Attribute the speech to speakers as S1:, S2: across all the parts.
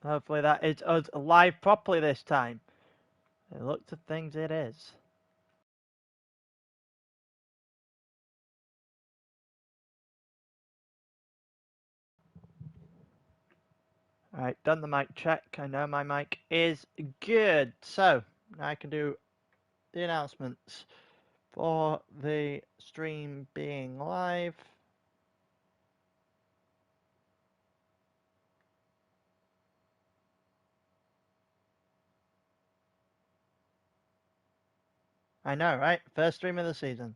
S1: Hopefully that is us live properly this time. It looks of things it is. Alright, done the mic check. I know my mic is good. So, now I can do the announcements for the stream being live. I know, right? First stream of the season.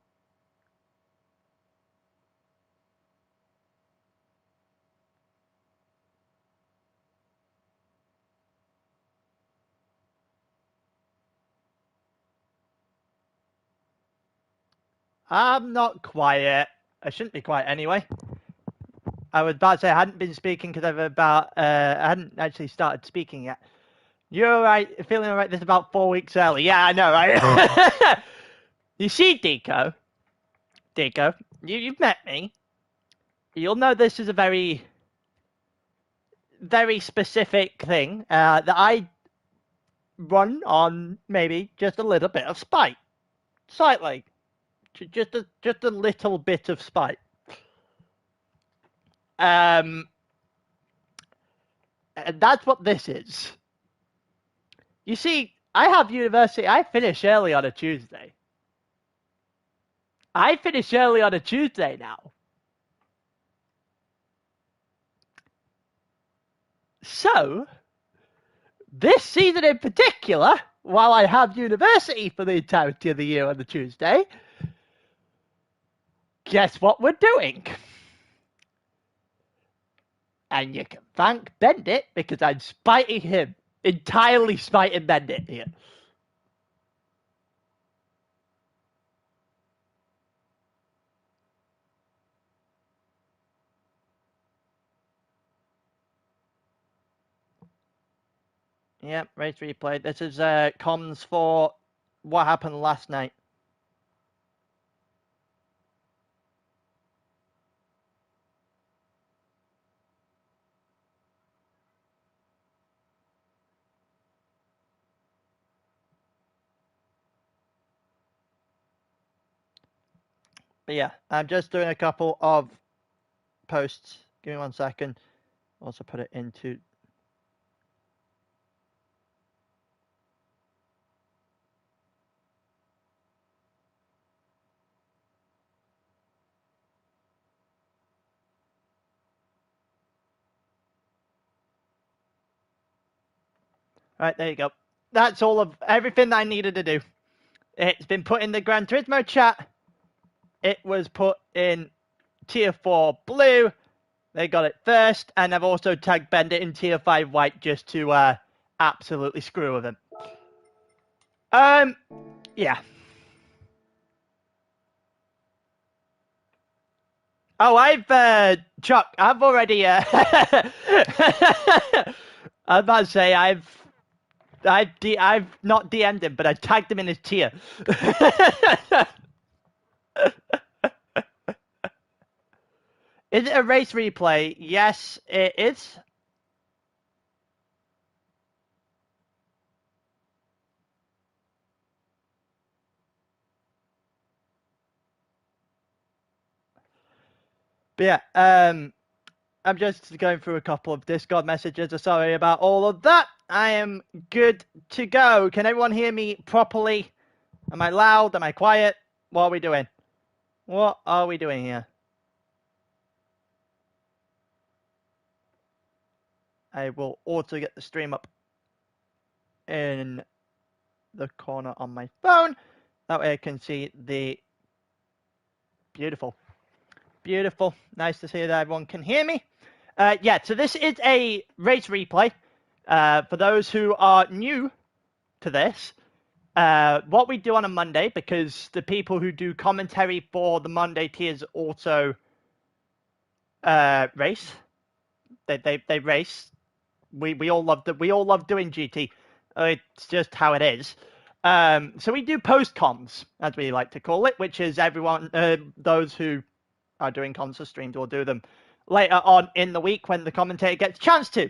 S1: I'm not quiet. I shouldn't be quiet anyway. I was about to say I hadn't been speaking because I hadn't actually started speaking yet. You're alright, feeling alright this about 4 weeks early. Yeah, I know, right? You see, Deco, you've met me. You'll know this is a very, very specific thing that I run on maybe just a little bit of spite. Slightly. Just a little bit of spite. And that's what this is. You see, I have university. I finish early on a Tuesday. Now. So, this season in particular, while I have university for the entirety of the year on the Tuesday, guess what we're doing? And you can thank Bendit because I'm spiting him. Entirely spiting Bendit here. Yep, race replay. This is comms for what happened last night. But yeah, I'm just doing a couple of posts. Give me 1 second. Also put it into... Right, there you go. That's all of everything that I needed to do. It's been put in the Gran Turismo chat. It was put in Tier 4 blue. They got it first. And I've also tagged Bendit in Tier 5 white just to absolutely screw with him. Yeah. Oh, Chuck, I've already, I'm about to say, I've not DM'd him, but I tagged him in his tier. Is it a race replay? Yes, it is. But yeah, I'm just going through a couple of Discord messages. Sorry about all of that. I am good to go. Can everyone hear me properly? Am I loud? Am I quiet? What are we doing? What are we doing here? I will also get the stream up in the corner on my phone. That way I can see the beautiful. Nice to see that everyone can hear me. Yeah, so this is a race replay. For those who are new to this, what we do on a Monday, because the people who do commentary for the Monday tiers also race. They race. We all love doing GT. It's just how it is. So we do post comms, as we like to call it, which is everyone, those who are doing comms or streams will do them later on in the week when the commentator gets a chance to.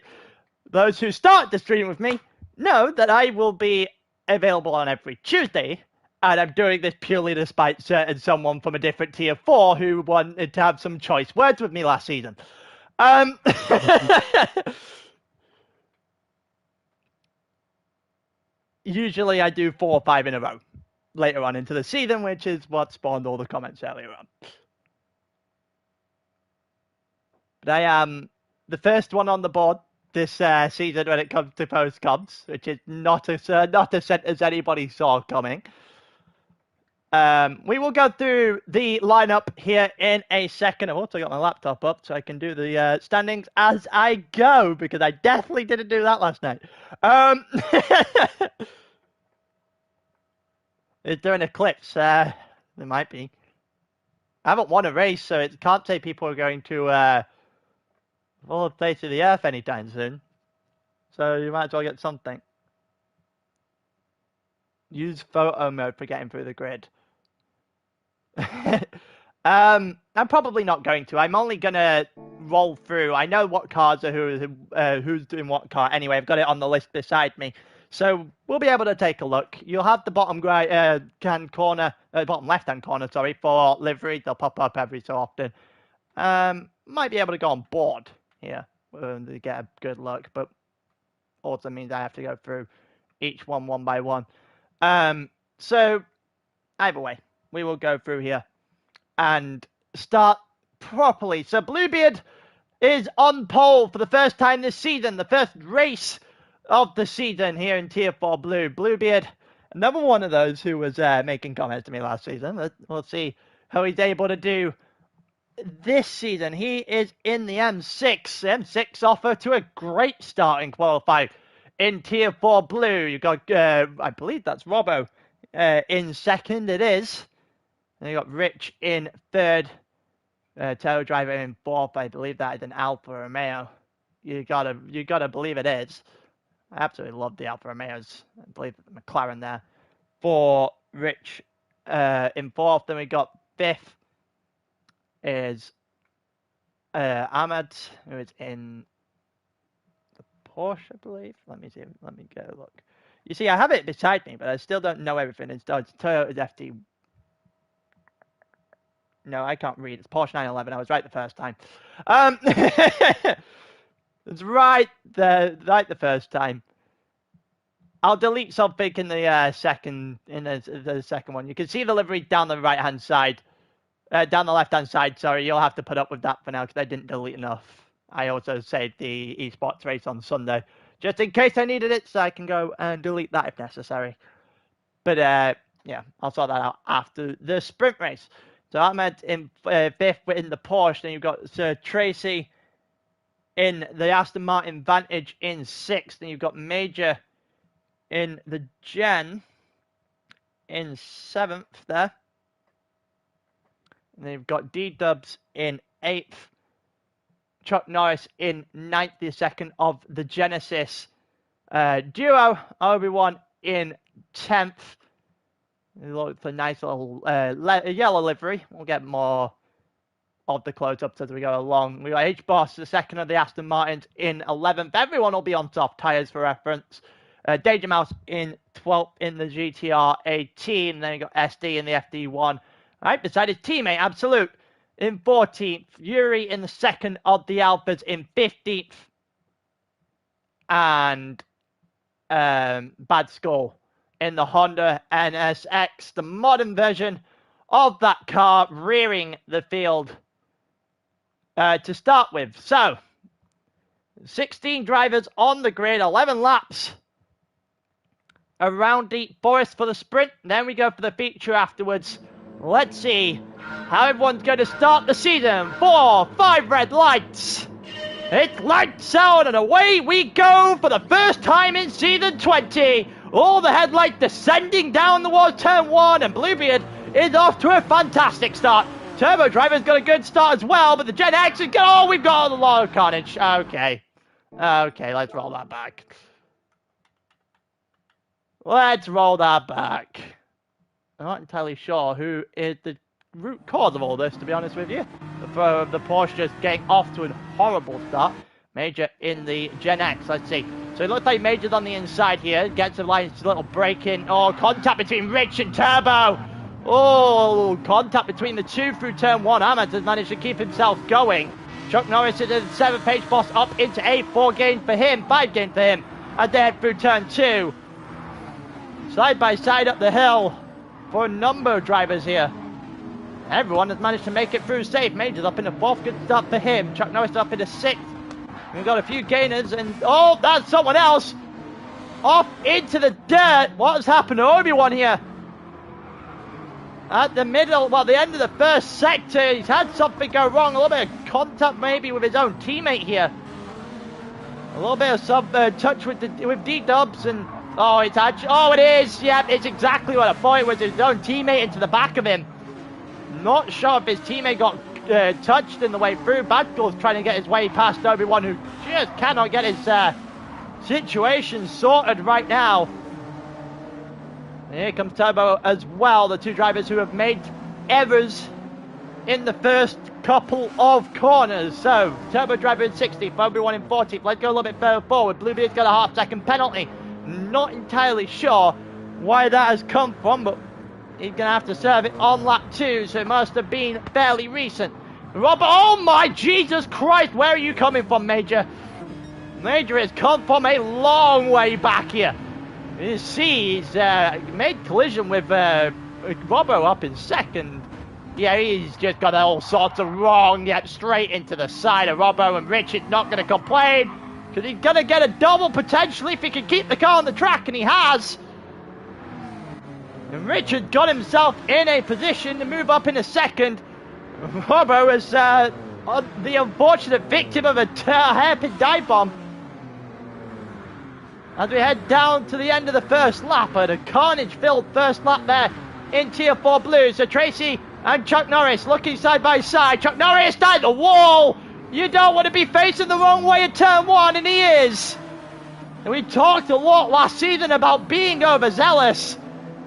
S1: those who start the stream with me know that I will be available on every Tuesday, and I'm doing this purely despite certain someone from a different tier 4 who wanted to have some choice words with me last season. Usually I do 4 or 5 in a row later on into the season, which is what spawned all the comments earlier on. But I am the first one on the board this season when it comes to post comps, which is not as sentence anybody saw coming. We will go through the lineup here in a second. I've also got my laptop up so I can do the standings as I go, because I definitely didn't do that last night. Is there an eclipse? There might be. I haven't won a race, so it can't say people are going to fall face of the earth anytime soon. So you might as well get something. Use photo mode for getting through the grid. I'm probably not going to. I'm only gonna roll through. I know what cars are who's doing what car. Anyway, I've got it on the list beside me, so we'll be able to take a look. You'll have the bottom bottom left-hand corner, sorry, for livery. They'll pop up every so often. Might be able to go on board here to get a good look, but also means I have to go through each one by one. So either way, we will go through here and start properly. So Bluebeard is on pole for the first time this season, the first race of the season here in Tier 4 Blue. Bluebeard, another one of those who was making comments to me last season. We'll see how he's able to do this season. He is in the M6. M6 offer to a great start in qualifying in Tier 4 Blue. You've got, I believe that's Robbo in second. It is. And you got Rich in third, Tail Driver in fourth. I believe that is an Alfa Romeo. You gotta believe it is. I absolutely love the Alfa Romeos. I believe the McLaren there for Rich in fourth. Then we got fifth is Ahmed, who is in the Porsche, I believe. Let me see. Let me go look. You see, I have it beside me, but I still don't know everything. It's Toyota's FD. No, I can't read. It's Porsche 911. I was right the first time. It's right the first time. I'll delete something in the second one. You can see the livery down the right-hand side. Down the left-hand side, sorry. You'll have to put up with that for now because I didn't delete enough. I also saved the eSports race on Sunday, just in case I needed it, so I can go and delete that if necessary. But, yeah, I'll sort that out after the sprint race. So Ahmed in fifth in the Porsche. Then you've got Sir Tracy in the Aston Martin Vantage in sixth. Then you've got Major in the Gen in seventh there. And then you've got D-Dubs in eighth. Chuck Norris in ninth, the second of the Genesis duo. Obi-Wan in 10th. Look for a nice little yellow livery. We'll get more of the close-ups as we go along. We got H-Boss, the second of the Aston Martins, in 11th. Everyone will be on soft tyres for reference. Danger Mouse in 12th in the GTR 18. Then you got SD in the FD1. Right beside his teammate, Absolute, in 14th. Yuri in the second of the Alphas in 15th. And Bad Skull in the Honda NSX, the modern version of that car, rearing the field to start with. So, 16 drivers on the grid, 11 laps around Deep Forest for the sprint. Then we go for the feature afterwards. Let's see how everyone's going to start the season. 4, 5 red lights. It's lights out and away we go for the first time in season 20. All the headlights descending down towards turn 1, and Bluebeard is off to a fantastic start. Turbo Driver's got a good start as well, but the Gen X is going. Oh, we've got a lot of carnage. Okay, let's roll that back. Let's roll that back. I'm not entirely sure who is the root cause of all this, to be honest with you. The Porsche just getting off to a horrible start. Major in the Gen X, let's see. So it looks like Major's on the inside here. Gets a nice little break in. Oh, contact between Rich and Turbo. Oh, contact between the two through turn 1. Ahmed has managed to keep himself going. Chuck Norris is at 7. Page Boss up into 8. 4 gains for him. 5 gains for him. And then through turn 2. Side by side up the hill for a number of drivers here. Everyone has managed to make it through safe. Major's up in the 4th. Good start for him. Chuck Norris up in the 6th. We've got a few gainers, and oh, that's someone else off into the dirt. What has happened to Obi-Wan here? At the middle, well, the end of the first sector, he's had something go wrong. A little bit of contact maybe with his own teammate here. A little bit of touch with D-Dubs, and oh, it's actually, oh, it is. Yeah, it's exactly what I thought. It was his own teammate into the back of him. Not sure if his teammate got touched in the way through. Badcool's trying to get his way past Obi-Wan, who just cannot get his situation sorted right now. And here comes Turbo as well, the two drivers who have made errors in the first couple of corners. So, Turbo driver in 60th, Obi-Wan in 40th. Let's go a little bit further forward. Bluebeard's got a half-second penalty. Not entirely sure why that has come from, but he's going to have to serve it on lap 2, so it must have been fairly recent. Robert, oh my Jesus Christ, where are you coming from, Major? Major has come from a long way back here. You see, he's made collision with Robbo up in 2nd. Yeah, he's just got all sorts of wrong, yep, straight into the side of Robbo, and Richard's not going to complain, because he's going to get a double potentially if he can keep the car on the track, and he has. And Richard got himself in a position to move up in a 2nd. Robbo is the unfortunate victim of a hairpin dive bomb. As we head down to the end of the first lap, at a carnage-filled first lap there in Tier 4 Blue. So Tracy and Chuck Norris looking side by side. Chuck Norris down the wall. You don't want to be facing the wrong way at turn 1, and he is. And we talked a lot last season about being overzealous.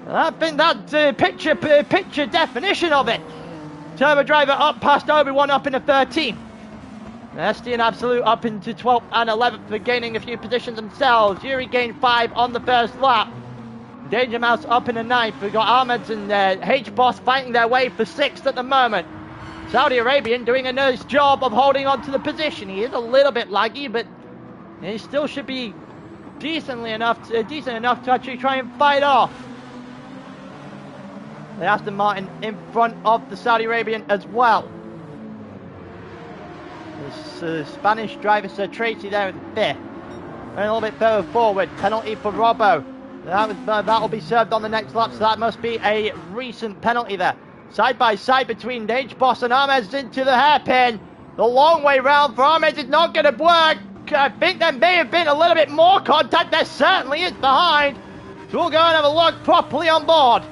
S1: I think that's picture definition of it. Turbo driver up past Obi-Wan up into 13th. SD and Absolute up into 12th and 11th for gaining a few positions themselves. Yuri gained 5 on the first lap. Danger Mouse up in the 9th. We've got Ahmed and H-Boss fighting their way for 6th at the moment. Saudi Arabian doing a nice job of holding on to the position. He is a little bit laggy, but he still should be decent enough to actually try and fight off the Aston Martin in front of the Saudi Arabian as well. The Spanish driver Sir Tracy there in 5th. And a little bit further forward, penalty for Robbo. That'll be served on the next lap, so that must be a recent penalty there. Side by side between H-Boss and Ahmed into the hairpin. The long way round for Ahmed is not going to work. I think there may have been a little bit more contact. There certainly is behind. So we'll go and have a look properly on board.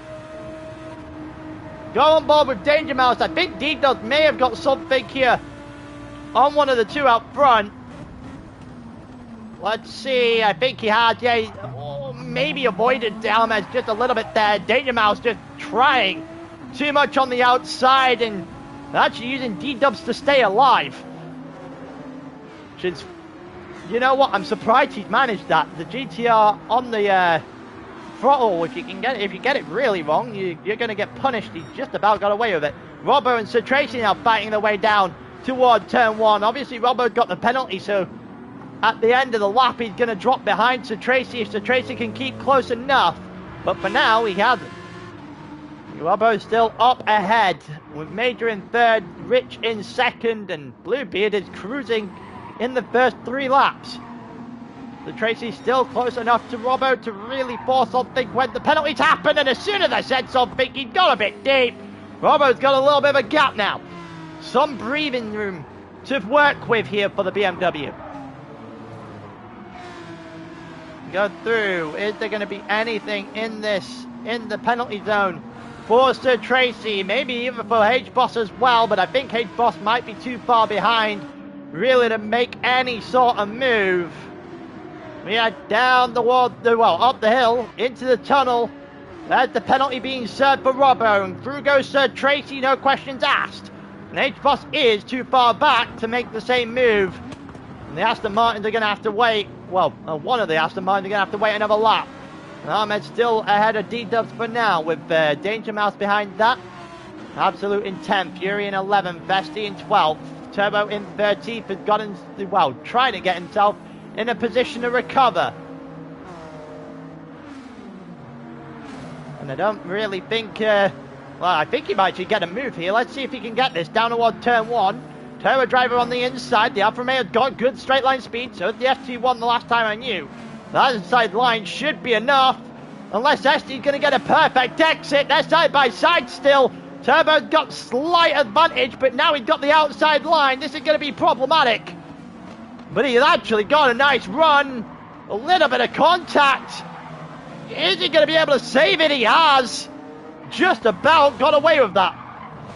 S1: Go on board with Danger Mouse. I think D-Dog may have got something here on one of the two out front. Let's see. I think he had, yeah, maybe avoided Ahmed just a little bit there. Danger Mouse just trying too much on the outside and actually using D-Dubs to stay alive. Which is, you know what? I'm surprised he's managed that. The GTR on the throttle, if you get it really wrong, you're going to get punished. He's just about got away with it. Robbo and Sir Tracy now fighting their way down toward turn 1. Obviously, Robbo got the penalty, so at the end of the lap, he's going to drop behind Sir Tracy if Sir Tracy can keep close enough. But for now, he hasn't. Robbo's still up ahead with Major in 3rd, Rich in 2nd, and Bluebeard is cruising in the first 3 laps. So Tracy's still close enough to Robbo to really force something when the penalties happen, and as soon as I said something, he got a bit deep. Robbo's got a little bit of a gap now. Some breathing room to work with here for the BMW. Go through. Is there going to be anything in the penalty zone for Sir Tracy? Maybe even for H-Boss as well, but I think H-Boss might be too far behind really to make any sort of move. We are down the wall, up the hill, into the tunnel. There's the penalty being served for Robbo, and through goes Sir Tracy, no questions asked. And H-Boss is too far back to make the same move. And the Aston Martins are going to have to wait. Well, one of the Aston Martins are going to have to wait another lap. And Ahmed's still ahead of D-Dubs for now, with Danger Mouse behind that. Absolute in 10th, Yuri in 11th, Vesti in 12th, Turbo in 13th, has gotten, well, trying to get himself in a position to recover. And I don't really think, well, I think he might actually get a move here. Let's see if he can get this down toward turn 1. Turbo driver on the inside, the Alfa Romeo's got good straight line speed, so the FT1 the last time I knew. That inside line should be enough, unless Esti's going to get a perfect exit. They're side by side still. Turbo's got slight advantage, but now he's got the outside line. This is going to be problematic. But he's actually got a nice run. A little bit of contact. Is he going to be able to save it? He has. Just about got away with that.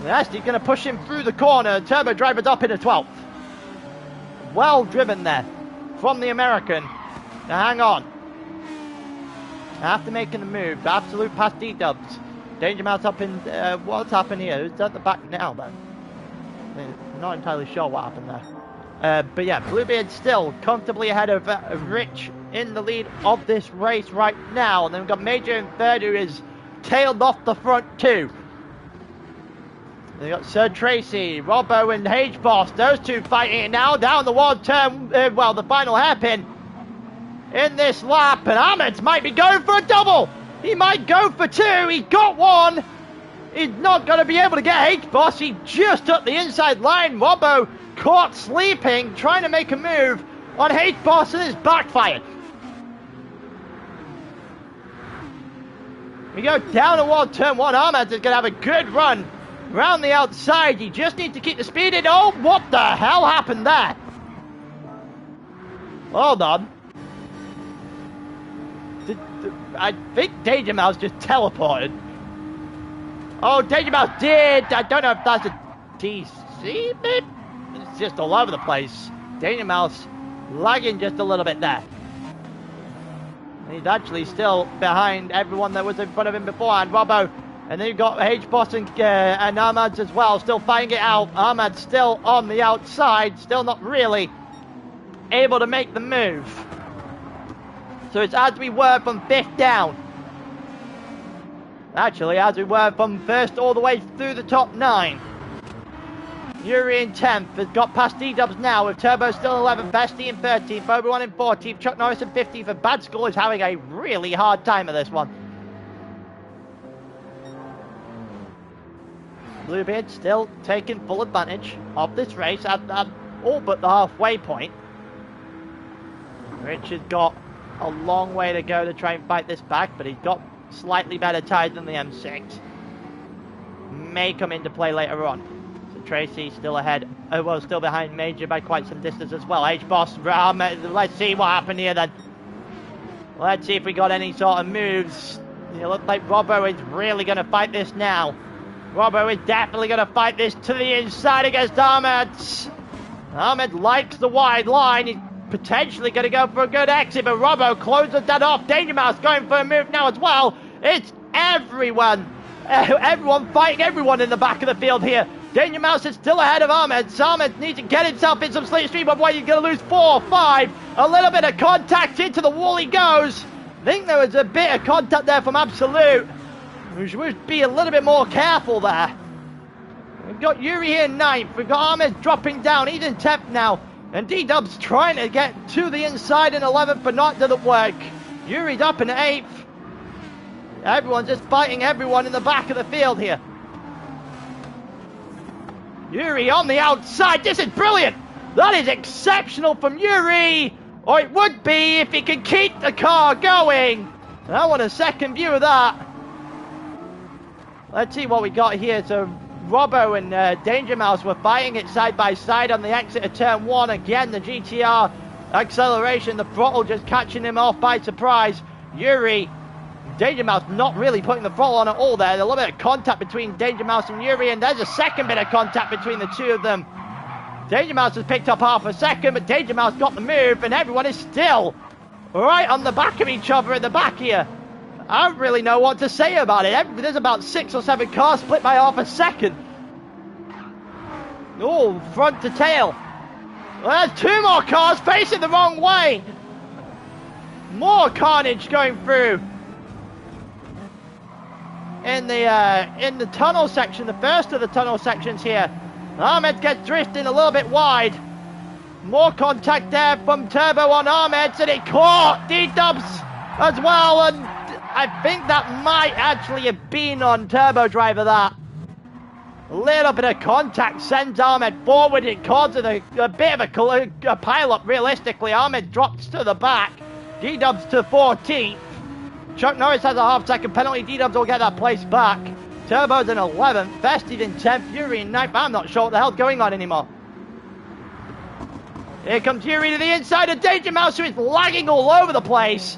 S1: Esti's going to push him through the corner. Turbo driver's up in a 12th. Well driven there from the American. Now hang on. After making the move, absolute past D-Dubs. Danger Mouse up in, what's happened here? Who's at the back now then? I'm not entirely sure what happened there. But yeah, Bluebeard still comfortably ahead of Rich in the lead of this race right now. And then we've got Major in third, who is tailed off the front too. They've got Sir Tracy, Robbo and H-Boss. Those two fighting it now down the wide turn, well, the final hairpin in this lap. And Ahmed might be going for a double. He might go for two. He got one. He's not going to be able to get H-Boss. He just took the inside line. Robbo caught sleeping, trying to make a move on H-Boss, and it's backfired. We go down toward turn 1. Ahmed is going to have a good run around the outside. You just need to keep the speed in. Oh, what the hell happened there? Hold on. I think Danger Mouse just teleported. Oh, Danger Mouse did. I don't know if that's a TC, maybe? It's just all over the place. Danger Mouse lagging just a little bit there. He's actually still behind everyone that was in front of him beforehand. Robbo. And then you've got H-Boss and Ahmad as well, still fighting it out. Ahmad still on the outside, still not really able to make the move. So it's as we were from 5th down. Actually, as we were from 1st all the way through the top 9. Yuri in 10th, has got past D-Dubs now, with Turbo still 11th, Vesti in 13th, Obi-Wan in 14th, Chuck Norris in 15th, and Bad Skull is having a really hard time of this one. Bluebeard still taking full advantage of this race at all but the halfway point. Richard's got a long way to go to try and fight this back, but he's got slightly better tyres than the M6. May come into play later on. So Tracy still ahead, well, still behind Major by quite some distance as well. H-Boss, let's see what happened here then. Let's see if we got any sort of moves. It looks like Robbo is really going to fight this now. Robbo is definitely going to fight this to the inside against Ahmed. Ahmed likes the wide line. He's potentially going to go for a good exit, but Robbo closes that off. Danger Mouse going for a move now as well. It's everyone. Everyone fighting everyone in the back of the field here. Danger Mouse is still ahead of Ahmed. So Ahmed needs to get himself in some slipstream, otherwise he's going to lose 4 or 5. A little bit of contact, into the wall he goes. I think there was a bit of contact there from Absolute. We should be a little bit more careful there. We've got Yuri here in 9th. We've got Ahmed dropping down. He's in 10th now. And D-Dub's trying to get to the inside in 11th, but not doesn't work. Yuri's up in 8th. Everyone's just fighting everyone in the back of the field here. Yuri on the outside. This is brilliant. That is exceptional from Yuri. Or it would be if he could keep the car going. I want a second view of that. Let's see what we got here. So Robbo and Danger Mouse were fighting it side by side on the exit of turn 1. Again, the GTR acceleration, the throttle just catching him off by surprise. Yuri, Danger Mouse not really putting the throttle on at all there. A little bit of contact between Danger Mouse and Yuri, and there's a second bit of contact between the two of them. Danger Mouse has picked up half a second, but Danger Mouse got the move, and everyone is still right on the back of each other at the back here. I don't really know what to say about it. There's about 6 or 7 cars split by half a second. Oh, front to tail. Well, there's two more cars facing the wrong way. More carnage going through in the tunnel section, the first of the tunnel sections here. Ahmed gets drifting a little bit wide. More contact there from Turbo on Ahmed, and it caught D-Dubs as well, and I think that might actually have been on Turbo Driver. That a little bit of contact sends Ahmed forward. It causes a bit of a pile-up. Realistically, Ahmed drops to the back. D-Dubs to 14th. Chuck Norris has a half-second penalty. D-Dubs will get that place back. Turbo's in 11th. Festive in 10th. Yuri in 9th. I'm not sure what the hell's going on anymore. Here comes Yuri to the inside of Danger Mouse, who is lagging all over the place.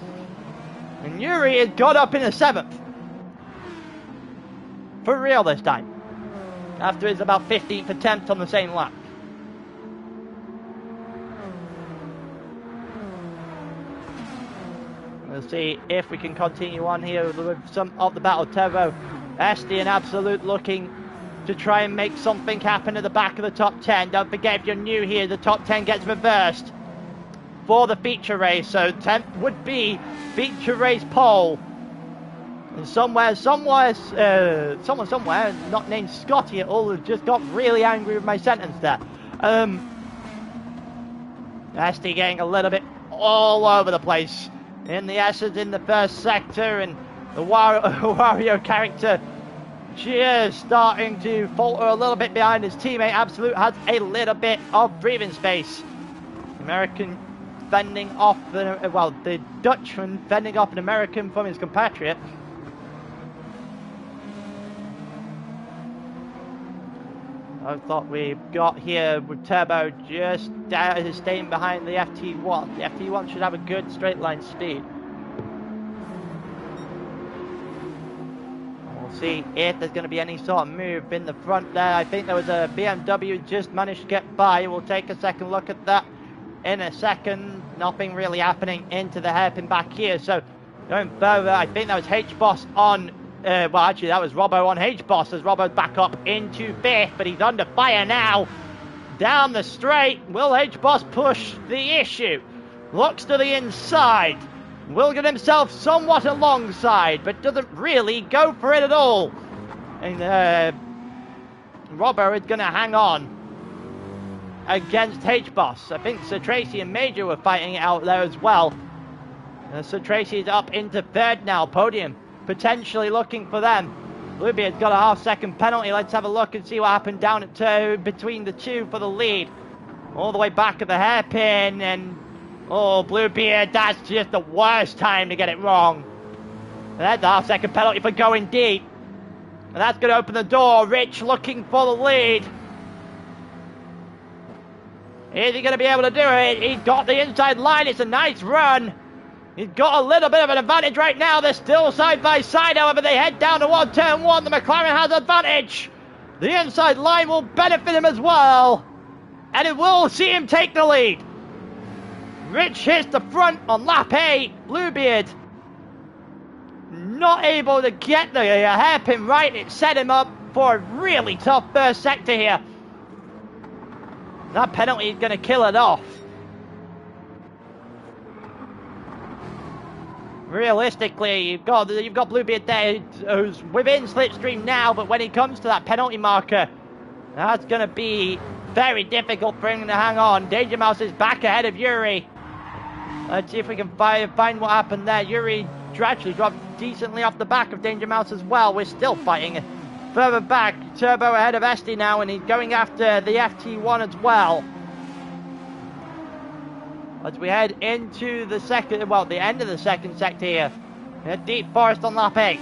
S1: And Yuri has got up in the 7th. For real this time. After his about 15th attempt on the same lap. We'll see if we can continue on here with some of the battle. Turbo, Esti and Absolute looking to try and make something happen at the back of the top 10. Don't forget, if you're new here, the top 10 gets reversed for the feature race. So 10th would be feature race pole. And someone somewhere, not named Scotty at all, has just got really angry with my sentence there. Esti getting a little bit all over the place. In the S's in the first sector, and the Wario character just starting to falter a little bit behind his teammate. Absolute has a little bit of breathing space. American fending off, the Dutchman fending off an American from his compatriot. I thought we've got here with Turbo just staying behind the FT1. The FT1 should have a good straight line speed. We'll see if there's going to be any sort of move in the front there. I think there was a BMW just managed to get by. We'll take a second look at that in a second. Nothing really happening into the hairpin back here. So going further, I think that was H-Boss on... well, actually, that was Robbo on H-Boss as Robbo's back up into 5th, but he's under fire now. Down the straight, will H-Boss push the issue? Looks to the inside. Will get himself somewhat alongside, but doesn't really go for it at all. And Robbo is going to hang on against H-Boss. I think Sir Tracy and Major were fighting it out there as well. Sir Tracy is up into 3rd now, podium. Potentially looking for them. Bluebeard's got a half-second penalty. Let's have a look and see what happened down at 2 between the two for the lead. All the way back at the hairpin, and oh, Bluebeard, that's just the worst time to get it wrong. And that's a half-second penalty for going deep. And that's going to open the door. Rich looking for the lead. Is he going to be able to do it? He's got the inside line. It's a nice run. He's got a little bit of an advantage right now. They're still side by side, however, they head down toward turn 1. The McLaren has advantage. The inside line will benefit him as well. And it will see him take the lead. Rich hits the front on lap 8. Bluebeard not able to get the hairpin right. It set him up for a really tough first sector here. That penalty is going to kill it off. Realistically, you've got Bluebeard there who's within slipstream now, but when he comes to that penalty marker, that's going to be very difficult for him to hang on. Danger Mouse is back ahead of Yuri. Let's see if we can find what happened there. Yuri actually dropped decently off the back of Danger Mouse as well. We're still fighting further back. Turbo ahead of Esti now, and he's going after the FT1 as well. As we head into the second, well, the end of the second sector here. Deep Forest on lap 8.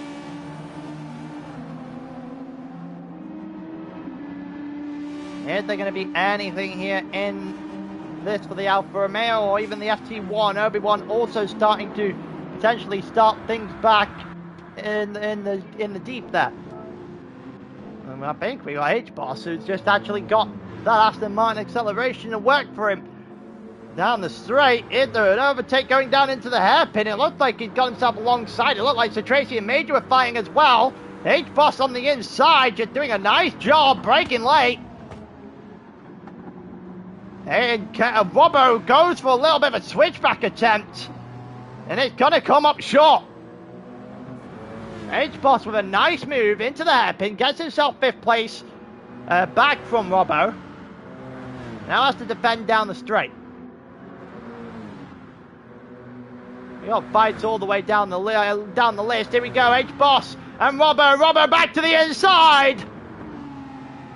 S1: Is there going to be anything here in this for the Alfa Romeo or even the FT1? Obi-Wan also starting to potentially start things back in the deep there. And I think we got H-Boss who's just actually got that Aston Martin acceleration to work for him. Down the straight, is there an overtake going down into the hairpin? It looked like he'd got himself alongside. It looked like Sir Tracy and Major were fighting as well. H-Boss on the inside, just doing a nice job, braking late. And Robbo goes for a little bit of a switchback attempt. And it's going to come up short. H-Boss with a nice move into the hairpin. Gets himself 5th place. Back from Robbo. Now has to defend down the straight. We got fights all the way down the list. Here we go, H-Boss and Robbo. Robbo back to the inside.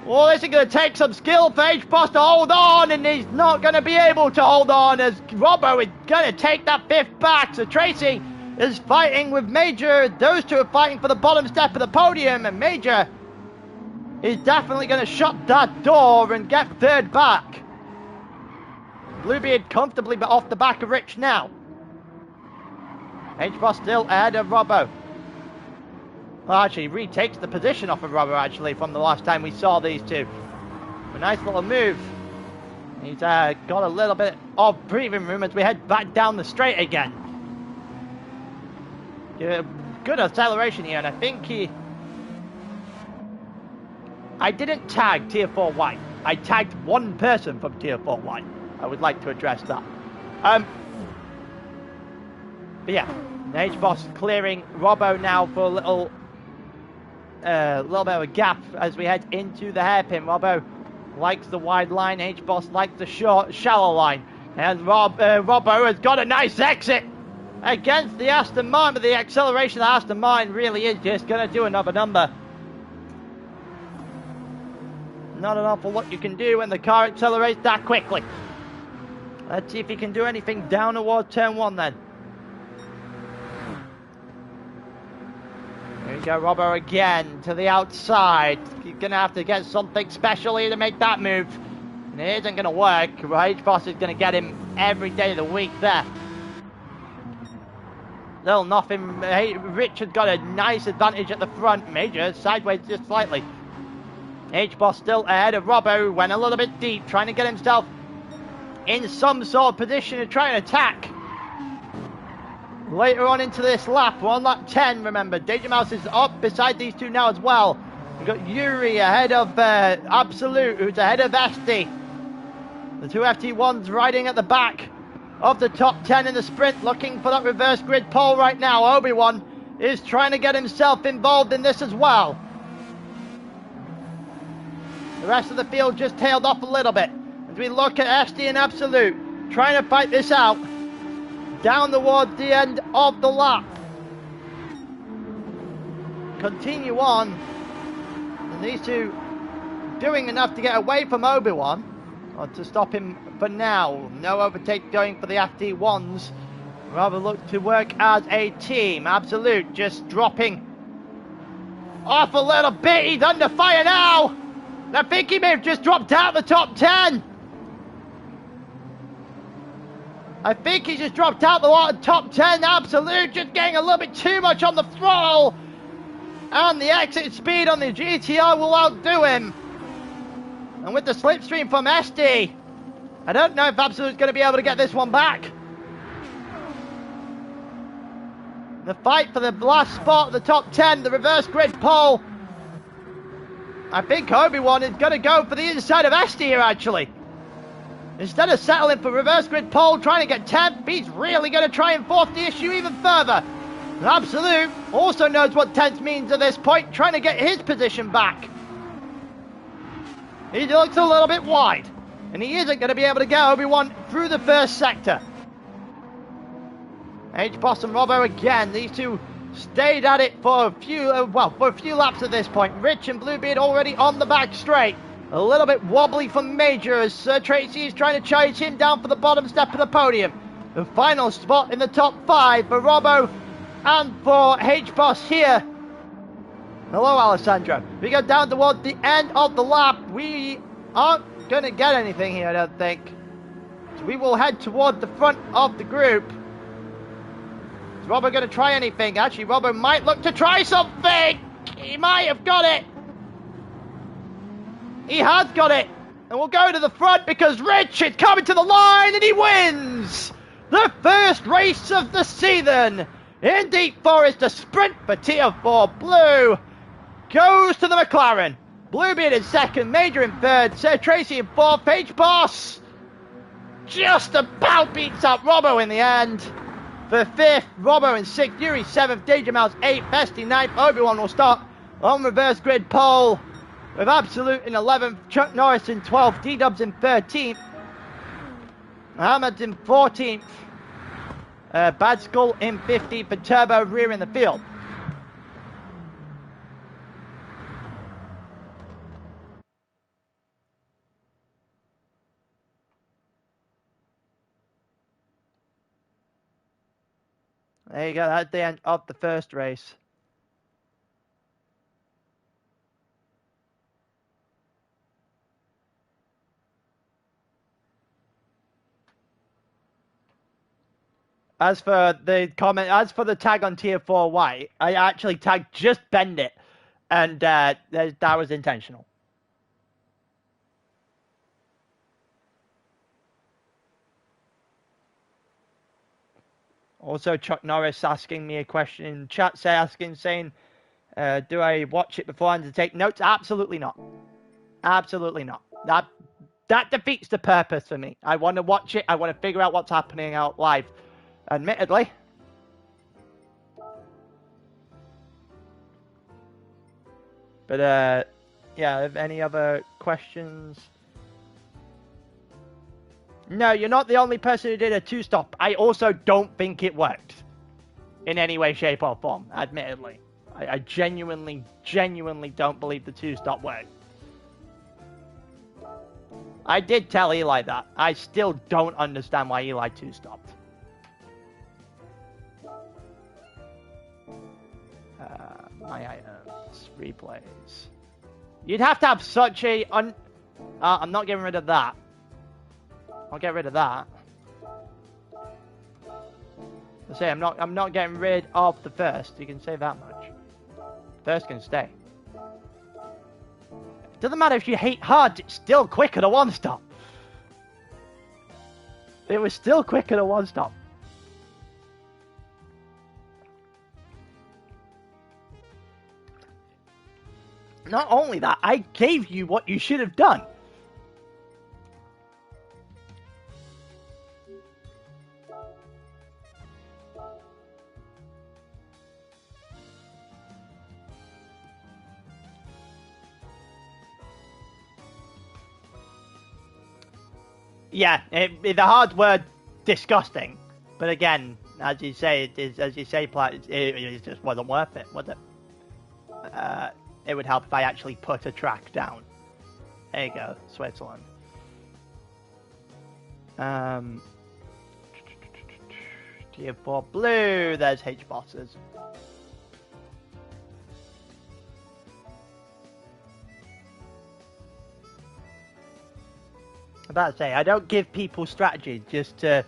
S1: Well, this is going to take some skill for H-Boss to hold on, and he's not going to be able to hold on as Robbo is going to take that 5th back. So Tracy is fighting with Major. Those two are fighting for the bottom step of the podium, and Major is definitely going to shut that door and get 3rd back. Bluebeard comfortably but off the back of Rich now. H-Boss still ahead of Robbo. Well, actually, retakes the position off of Robbo, actually, from the last time we saw these two. A nice little move. He's got a little bit of breathing room as we head back down the straight again. Good acceleration here, and I think I didn't tag Tier 4 White. I tagged one person from Tier 4 White. I would like to address that. But yeah, H-Boss clearing Robbo now for a little bit of a gap as we head into the hairpin. Robbo likes the wide line. H-Boss likes the shallow line. And Robbo has got a nice exit against the Aston Martin. But the acceleration of the Aston Martin really is just going to do another number. Not an awful lot you can do when the car accelerates that quickly. Let's see if he can do anything down towards turn 1 then. Here we go, Robbo again to the outside. He's going to have to get something special here to make that move. And it isn't going to work. H-Boss is going to get him every day of the week there. Little nothing. Richard's got a nice advantage at the front. Major sideways just slightly. H-Boss still ahead of Robbo. Went a little bit deep, trying to get himself in some sort of position to try and attack. Later on into this lap, we're on lap 10, remember. Danger Mouse is up beside these two now as well. We've got Yuri ahead of Absolute, who's ahead of FT. The two FT1s riding at the back of the top 10 in the sprint, looking for that reverse grid pole right now. Obi-Wan is trying to get himself involved in this as well. The rest of the field just tailed off a little bit. As we look at FT and Absolute, trying to fight this out. Down towards the end of the lap. Continue on. And these two doing enough to get away from Obi-Wan. Or to stop him for now. No overtake going for the FT1s. Rather look to work as a team. Absolute just dropping off a little bit. He's under fire now. I think he may have just dropped out of the top 10. I think he just dropped out the top 10. Absolute just getting a little bit too much on the throttle. And the exit speed on the GTR will outdo him. And with the slipstream from SD, I don't know if Absolute's going to be able to get this one back. The fight for the last spot at the top 10, the reverse grid pole. I think Obi-Wan is going to go for the inside of SD here, actually. Instead of settling for reverse grid pole, trying to get 10th, he's really going to try and force the issue even further. And Absolute also knows what 10th means at this point, trying to get his position back. He looks a little bit wide, and he isn't going to be able to get Obi-Wan through the first sector. H-Boss and Robbo again, these two stayed at it for a few laps at this point. Rich and Bluebeard already on the back straight. A little bit wobbly for Major as Sir Tracy is trying to chase him down for the bottom step of the podium. The final spot in the top 5 for Robbo and for H-Boss here. Hello, Alessandro. We go down towards the end of the lap. We aren't going to get anything here, I don't think. So we will head towards the front of the group. Is Robbo going to try anything? Actually, Robbo might look to try something. He might have got it. He has got it. And we'll go to the front because Rich is coming to the line and he wins the first race of the season in Deep Forest. A sprint for Tier 4 Blue goes to the McLaren. Bluebeard in second, Major in third, Sir Tracy in fourth, H-Boss just about beats out Robbo in the end. For 5th, Robbo in 6th, Yuri 7th, Danger Mouse 8th, Bestie 9th, Obi-Wan will start on reverse grid pole with Absolute in 11th, Chuck Norris in 12th, D-Dubs in 13th, Mohammed's in 14th, Bad Skull in 15th, and Turbo rear in the field. There you go, that's the end of the first race. As for the comment, as for the tag on Tier 4 White, I actually tagged just Bend It, and that was intentional. Also, Chuck Norris asking me a question in chat, saying, do I watch it beforehand to take notes? Absolutely not. Absolutely not. That defeats the purpose for me. I want to watch it. I want to figure out what's happening out live. Admittedly. But, yeah, if any other questions? No, you're not the only person who did a two-stop. I also don't think it worked. In any way, shape, or form, admittedly. I genuinely don't believe the two-stop worked. I did tell Eli that. I still don't understand why Eli two-stopped. My items, replays. You'd have to have such a... I'm not getting rid of that. I'll get rid of that. I say I'm not getting rid of the first. You can say that much. First can stay. It doesn't matter if you hate hard, it's still quicker to one stop. It was still quicker to one stop. Not only that, I gave you what you should have done. Yeah, the hard word, disgusting. But again, as you say, it just wasn't worth it, was it? It would help if I actually put a track down. There you go, Switzerland. Tier 4 blue, there's H-bosses. I'm about to say, I don't give people strategy just to...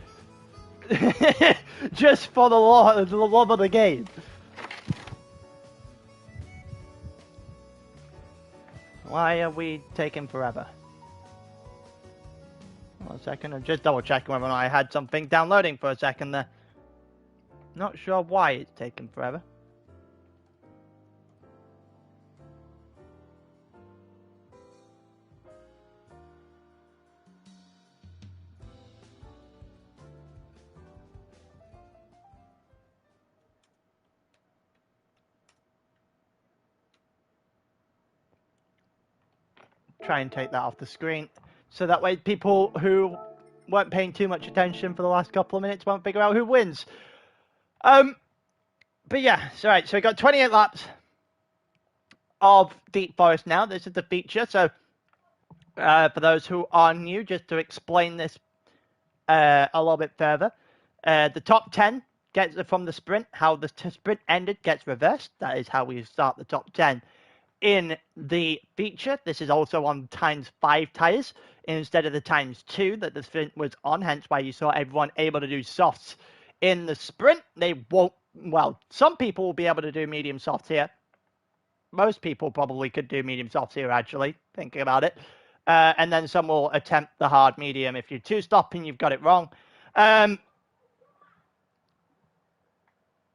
S1: just for the love of the game. Why are we taking forever? 1 second, I'm just double checking whether or not I had something downloading for a second there. Not sure why it's taking forever. Try and take that off the screen, so that way people who weren't paying too much attention for the last couple of minutes won't figure out who wins. But yeah, so right, so we got 28 laps of Deep Forest now. This is the feature. So for those who are new, just to explain this a little bit further, the top 10 gets from the sprint. How the sprint ended gets reversed. That is how we start the top 10 in the feature. This is also on ×5 tires instead of the ×2 that the sprint was on, hence why you saw everyone able to do softs in the sprint. They won't, well, some people will be able to do medium softs here. Most people probably could do medium softs here, actually, thinking about it. And then some will attempt the hard medium. If you're two-stopping, you've got it wrong.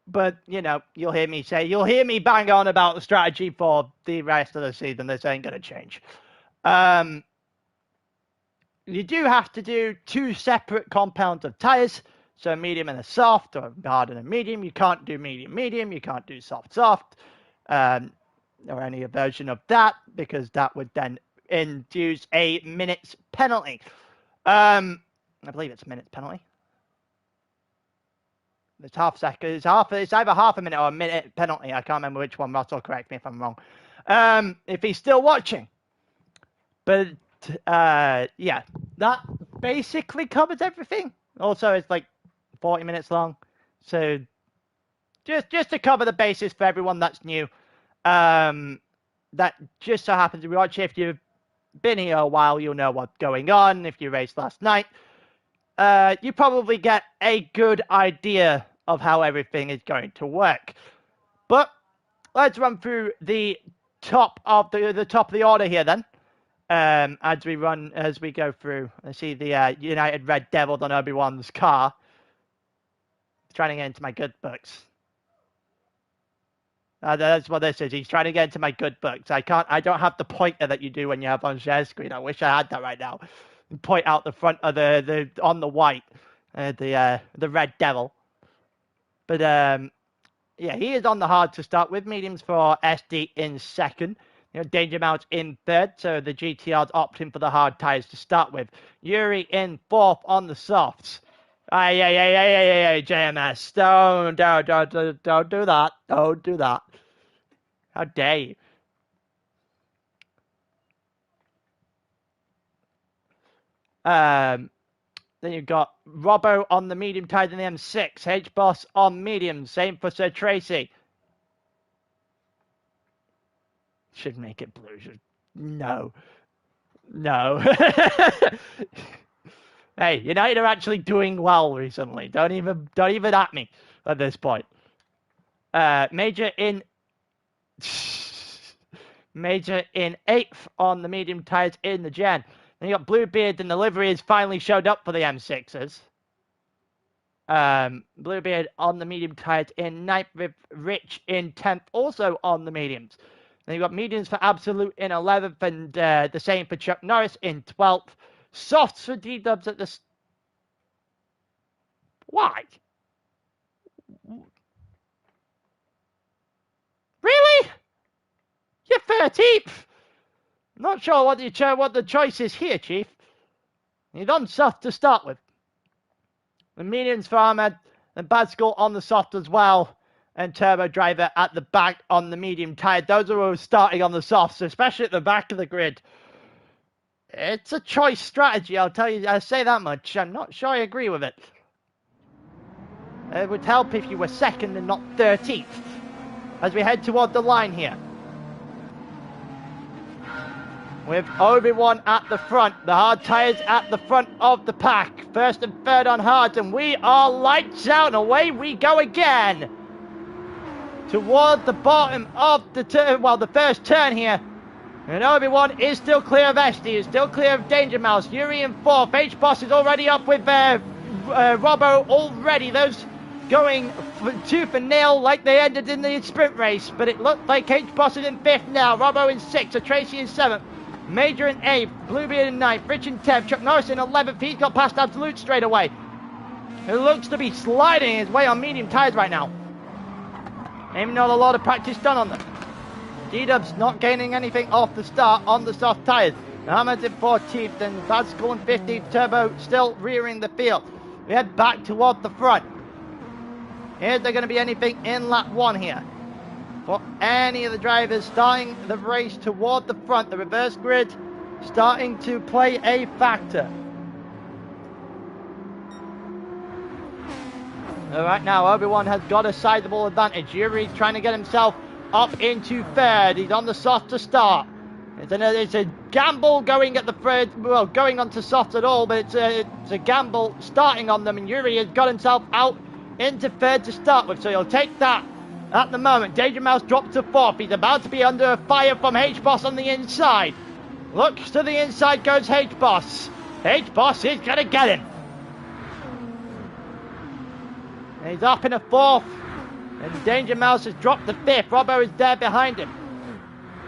S1: But, you know, you'll hear me bang on about the strategy for the rest of the season. This ain't going to change. you do have to do 2 separate compounds of tires, so a medium and a soft, or a hard and a medium. You can't do medium, you can't do soft, or any version of that, because that would then induce a minute's penalty. I believe it's a minute's penalty. It's half second. It's either half a minute or a minute penalty. I can't remember which one. Russell, correct me if I'm wrong. If he's still watching. But yeah, that basically covers everything. Also, it's like 40 minutes long, so just to cover the basis for everyone that's new. That just so happens to be watching. If you've been here a while, you'll know what's going on. If you raced last night, you probably get a good idea of how everything is going to work. But let's run through the top of the order here then. As we go through. I see the United Red Devils on Obi-Wan's car. He's trying to get into my good books. That's what this is. He's trying to get into my good books. I don't have the pointer that you do when you have on share screen. I wish I had that right now. Point out the front of the on the white, the Red Devil. But yeah, he is on the hard to start with. Mediums for SD in second. Danger Mouse in third, so the GTR's opting for the hard tyres to start with. Yuri in fourth on the softs. Hey, JMS. Don't do that. Don't do that. How dare you? Then you've got Robbo on the medium tyres in the M6. H-Boss on medium. Same for Sir Tracy. Should make it blue. No. Hey, United are actually doing well recently. Don't even at me at this point. Major in 8th on the medium tyres in the Gen. Then you got Bluebeard, and the livery has finally showed up for the M6s. Bluebeard on the medium tyres in 9th, with Rich in 10th, also on the mediums. Then you've got mediums for Absolute in 11th, and the same for Chuck Norris in 12th. Softs for D-Dubs at the... Why? Really? You're 13th. Not sure what the choice is here, Chief. You've done soft to start with. The mediums for Ahmed, and Badskoll on the soft as well. And Turbo Driver at the back on the medium tyre. Those are all starting on the softs, especially at the back of the grid. It's a choice strategy, I'll tell you. I say that much. I'm not sure I agree with it. It would help if you were second and not 13th. As we head toward the line here. With Obi-Wan at the front. The hard tyres at the front of the pack. First and third on hards. And we are lights out. And away we go again. Toward the bottom of the turn, well, the first turn here. And Obi-Wan is still clear of SD, is still clear of Danger Mouse. Yuri in 4th. H-Boss is already up with Robbo already. Those going tooth and nail like they ended in the sprint race. But it looked like H-Boss is in 5th now. Robbo in 6th. So Tracy in 7th. Major in 8th. Bluebeard in 9th. Rich in 10th. Chuck Norris in 11th. He's got past Absolute straight away. It looks to be sliding his way on medium tyres right now. Even though a lot of practice done on them. D-Dub's not gaining anything off the start on the soft tyres. Ahmed's in 14th and Badskoll in 15th. Turbo still rearing the field. We head back toward the front. Is there going to be anything in lap 1 here? For any of the drivers starting the race toward the front. The reverse grid starting to play a factor. Right now, Obi-Wan has got a sizable advantage. Yuri's trying to get himself up into 3rd. He's on the soft to start. It's a gamble going at the third, well, going onto soft at all, but it's a gamble starting on them, and Yuri has got himself out into 3rd to start with, so he'll take that at the moment. Danger Mouse dropped to 4th. He's about to be under fire from H-Boss on the inside. Looks to the inside goes H-Boss. H-Boss is going to get him. And he's up in a 4th. And Danger Mouse has dropped to 5th. Robbo is there behind him.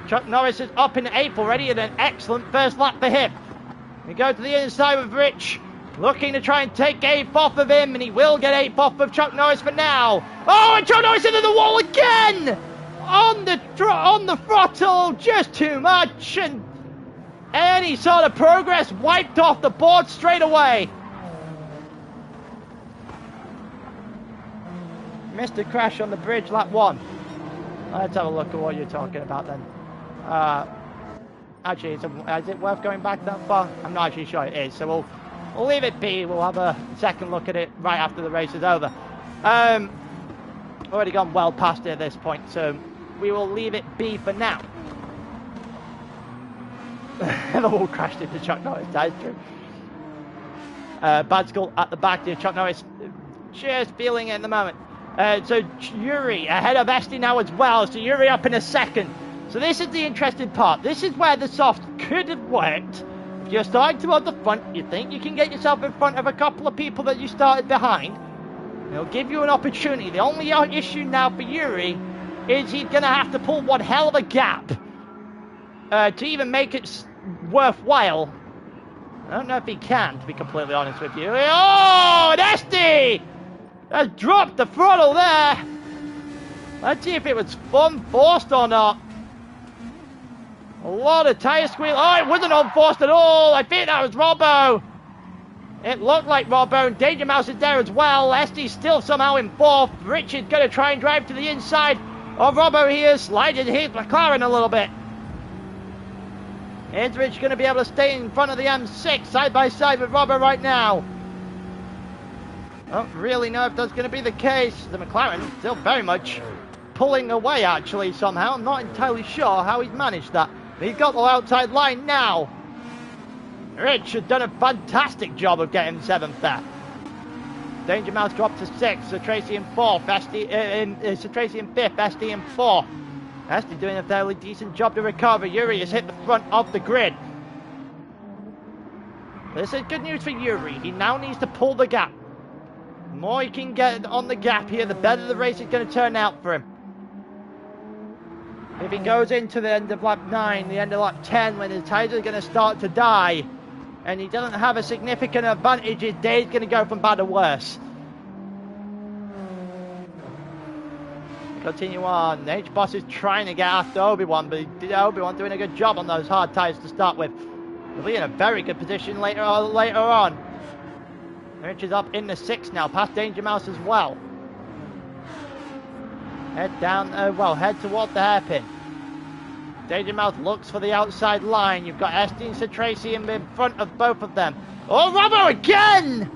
S1: Chuck Norris is up in 8th already, and an excellent first lap for him. We go to the inside with Rich, looking to try and take 8th off of him, and he will get 8th off of Chuck Norris for now. Oh, and Chuck Norris into the wall again! On the throttle, just too much, and any sort of progress wiped off the board straight away. Missed a crash on the bridge, lap 1. Let's have a look at what you're talking about then. Actually, is it worth going back that far? I'm not actually sure it is, so we'll leave it be. We'll have a second look at it right after the race is over. Already gone well past it at this point, so we will leave it be for now. The wall crashed into Chuck Norris, that is true. Bad Skull at the back there, Chuck Norris just feeling it at the moment. So Yuri ahead of Esti now as well, so Yuri up in a second. So this is the interesting part. This is where the soft could have worked. If you're starting towards the front, you think you can get yourself in front of a couple of people that you started behind. It'll give you an opportunity. The only issue now for Yuri is he's going to have to pull one hell of a gap to even make it worthwhile. I don't know if he can, to be completely honest with you. Oh, and Esti has dropped the throttle there. Let's see if it was unforced or not. A lot of tyre squeal. Oh, it wasn't unforced at all. I think that was Robbo. It looked like Robbo, and Danger Mouse is there as well. Esti's still somehow in 4th. Richard's going to try and drive to the inside of Robbo here, sliding his McLaren a little bit. Is Rich going to be able to stay in front of the M6 side by side with Robbo right now? I don't really know if that's going to be the case. The McLaren still very much pulling away, actually, somehow. I'm not entirely sure how he's managed that. But he's got the outside line now. Rich has done a fantastic job of getting 7th there. Danger Mouse dropped to 6th, so Tracy in 4th, so Tracy in 5th, Esti in 4th. Esti doing a fairly decent job to recover. Yuri has hit the front of the grid. This is good news for Yuri. He now needs to pull the gap. The more he can get on the gap here, the better the race is going to turn out for him. If he goes into the end of lap 9, the end of lap 10, when his tyres are going to start to die, and he doesn't have a significant advantage, his day is going to go from bad to worse. Continue on. H-Boss is trying to get after Obi-Wan, but Obi-Wan doing a good job on those hard tyres to start with. He'll be in a very good position later on. Rich is up in the 6th now, past Danger Mouse as well. Head down, head towards the hairpin. Danger Mouse looks for the outside line. You've got Esti and Sir Tracy in front of both of them. Oh, Robbo again!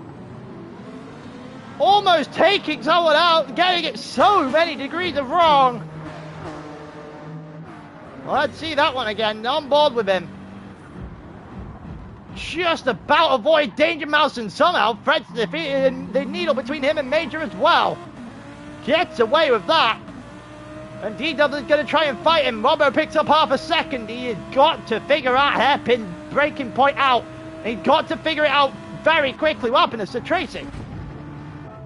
S1: Almost taking someone out, getting it so many degrees of wrong. Well, let's see that one again, on board with him. Just about avoid Danger Mouse, and somehow threads the needle between him and Major as well. Gets away with that. And DW is going to try and fight him. Robbo picks up half a second. He has got to figure out hairpin breaking point out. He's got to figure it out very quickly. What happened to Sir Tracy?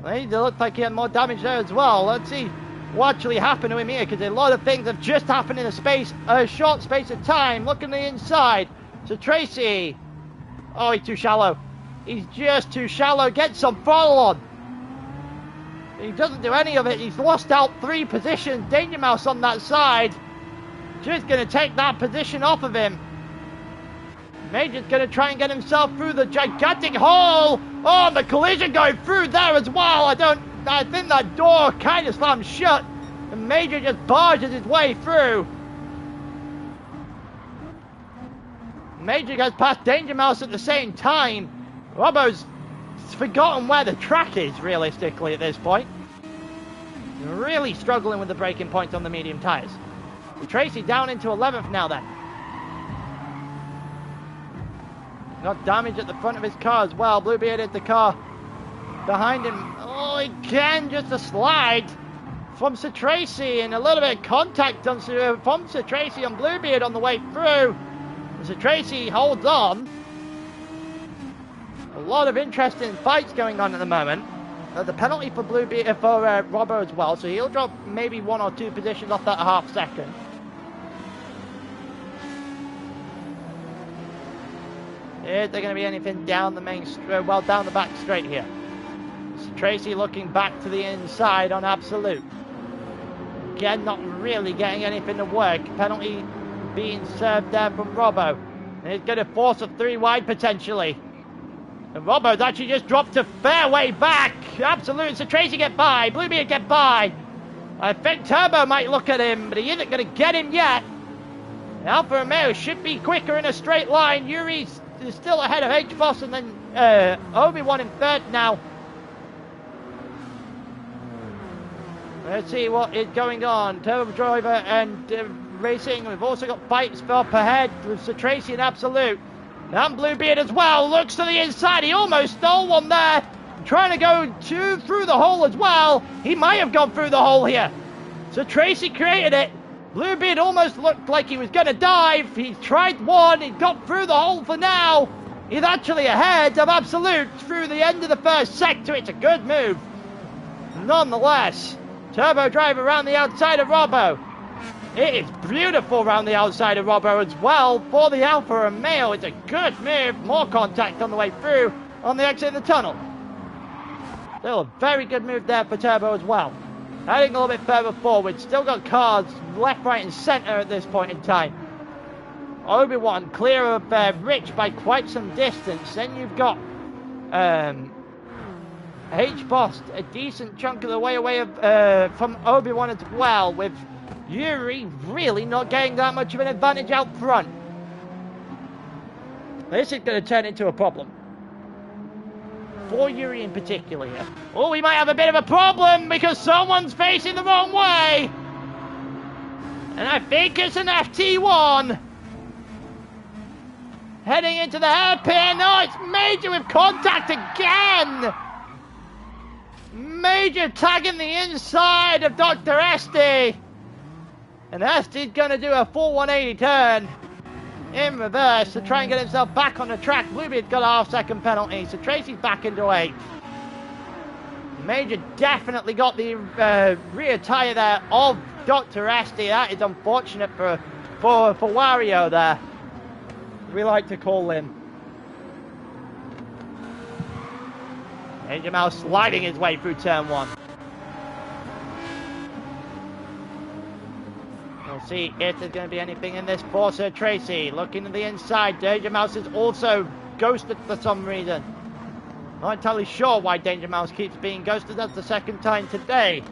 S1: It looked like he had more damage there as well. Let's see what actually happened to him here, because a lot of things have just happened in a short space of time. Look at the inside. Sir Tracy. Oh, he's too shallow. He's just too shallow. Get some throttle on. He doesn't do any of it. He's lost out 3 positions. Danger Mouse on that side. Just going to take that position off of him. Major's going to try and get himself through the gigantic hole. Oh, the collision going through there as well. I think that door kind of slammed shut. And Major just barges his way through. Major goes past Danger Mouse at the same time. Robbo's forgotten where the track is, realistically, at this point. Really struggling with the braking points on the medium tyres. Tracy down into 11th now then. Got damage at the front of his car as well. Bluebeard hit the car behind him. Oh, again, just a slide from Sir Tracy, and a little bit of contact from Sir Tracy on Bluebeard on the way through. And Sir Tracy holds on. A lot of interesting fights going on at the moment. The penalty for Bluebeard for Robbo as well, so he'll drop maybe 1 or 2 positions off that half second. Is there going to be anything down the main, down the back straight here? It's Tracy looking back to the inside on Absolute. Again, not really getting anything to work. Penalty being served there from Robbo. And he's going to force a 3 wide potentially. And Robbo's actually just dropped a fairway back. Absolute. So Tracy get by. Bluebeard get by. I think Turbo might look at him, but he isn't going to get him yet. Alfa Romeo should be quicker in a straight line. Yuri's still ahead of H-Boss, and then Obi-Wan in third now. Let's see what is going on. Turbo Driver and Racing. We've also got fights for up ahead with Sir Tracy and Absolute. And Bluebeard as well. Looks to the inside. He almost stole one there. Trying to go through the hole as well. He might have gone through the hole here. So Tracy created it. Bluebeard almost looked like he was going to dive. He tried one. He got through the hole for now. He's actually ahead of Absolute through the end of the first sector. It's a good move. Nonetheless, Turbo Drive around the outside of Robbo. It is beautiful around the outside of Robbo as well for the Alfa Romeo. It's a good move. More contact on the way through on the exit of the tunnel. Still a very good move there for Turbo as well. Heading a little bit further forward. Still got cars left, right and centre at this point in time. Obi-Wan clear of Rich by quite some distance. Then you've got H-Boss a decent chunk of the way away from Obi-Wan as well, with Yuri really not getting that much of an advantage out front. This is going to turn into a problem. For Yuri in particular here. Oh, we might have a bit of a problem because someone's facing the wrong way. And I think it's an FT1. Heading into the hairpin. Oh, it's Major with contact again. Major tagging the inside of Dr. Esty. And Esty's going to do a full 180 turn in reverse to try and get himself back on the track. Bluebeard's got a half-second penalty, so Tracy's back into 8th. Major definitely got the rear tyre there of Dr. Esty. That is unfortunate for Wario there. We like to call him. Danger Mouse sliding his way through turn 1. We'll see if there's going to be anything in this for Sir Tracy. Looking to the inside. Danger Mouse is also ghosted for some reason. Not entirely sure why Danger Mouse keeps being ghosted. That's the second time today.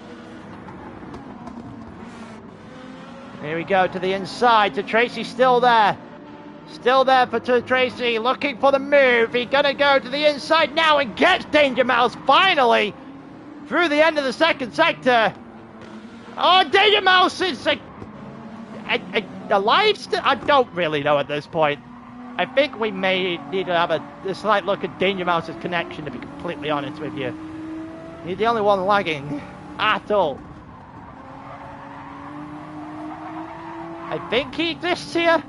S1: Here we go to the inside. Sir Tracy still there. Still there for Sir Tracy. Looking for the move. He's going to go to the inside now and gets Danger Mouse finally through the end of the second sector. Oh, Danger Mouse is alive still? I don't really know at this point. I think we may need to have a slight look at Danger Mouse's connection, to be completely honest with you. He's the only one lagging at all. I think he exists here.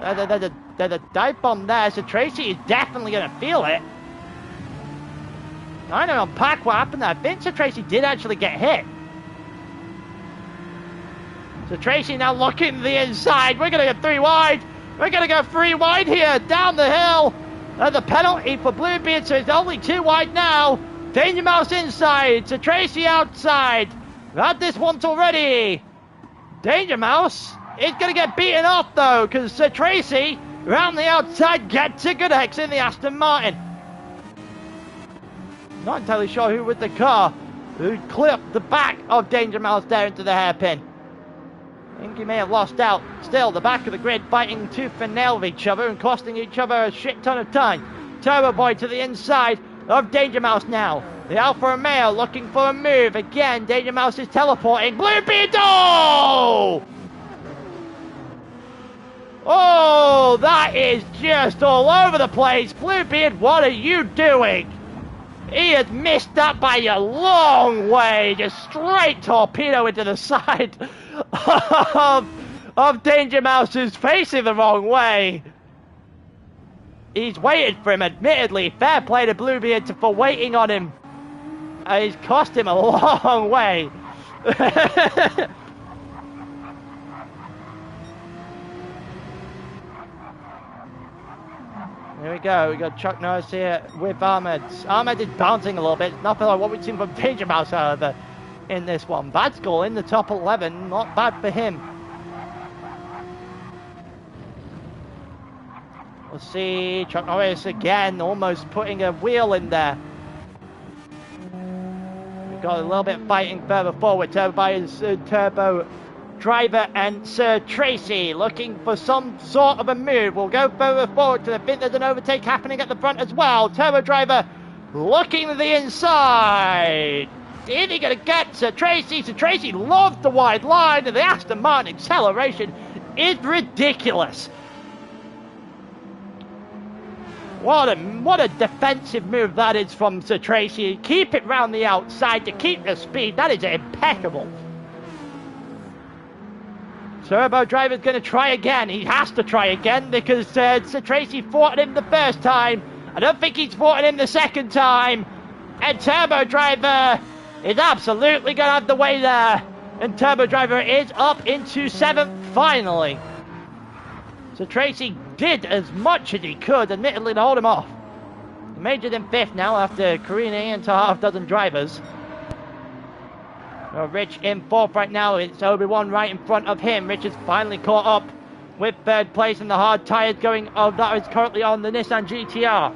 S1: There's a dive bomb there, so Tracy is definitely going to feel it. I don't unpack what happened there. I think Sir Tracy did actually get hit. So Tracy now looking to the inside. We're going to go 3 wide. We're going to go 3 wide here, down the hill. The penalty for Bluebeard, so it's only 2 wide now. Danger Mouse inside, so Tracy outside. We've had this once already. Danger Mouse is going to get beaten off though, because Sir Tracy, around the outside, gets a good exit in the Aston Martin. Not entirely sure who with the car who clipped the back of Danger Mouse there into the hairpin. I think he may have lost out. Still, the back of the grid fighting tooth and nail with each other and costing each other a shit ton of time. Turbo Boy to the inside of Danger Mouse now. The Alfa Romeo looking for a move. Again, Danger Mouse is teleporting. Bluebeard! Oh! Oh, that is just all over the place. Bluebeard, what are you doing? He has missed that by a long way. Just straight torpedo into the side of Danger Mouse, who's facing the wrong way. He's waited for him, admittedly. Fair play to Bluebeard for waiting on him. He's cost him a long way. Here we go. We got Chuck Norris here with Ahmed. Ahmed is bouncing a little bit. Nothing like what we've seen from Danger Mouse, however, in this one. Bad score in the top 11. Not bad for him. We'll see Chuck Norris again, almost putting a wheel in there. We've got a little bit of fighting further forward. Turbo Driver and Sir Tracy looking for some sort of a move. We'll go further forward to I think there's an overtake happening at the front as well. Turbo Driver looking to the inside. Is he going to get Sir Tracy? Sir Tracy loves the wide line, and the Aston Martin acceleration is ridiculous. What a defensive move that is from Sir Tracy. Keep it round the outside to keep the speed. That is impeccable. Turbo Driver's going to try again. He has to try again because Sir Tracy fought him the first time. I don't think he's fought him the second time. And Turbo Driver is absolutely going to have the way there. And Turbo Driver is up into 7th finally. So Tracy did as much as he could, admittedly, to hold him off. He majored in 5th now after careening into half dozen drivers. Well, Rich in 4th right now. It's Obi-Wan right in front of him. Rich has finally caught up with 3rd place in the hard tyres going. Oh, that is currently on the Nissan GTR.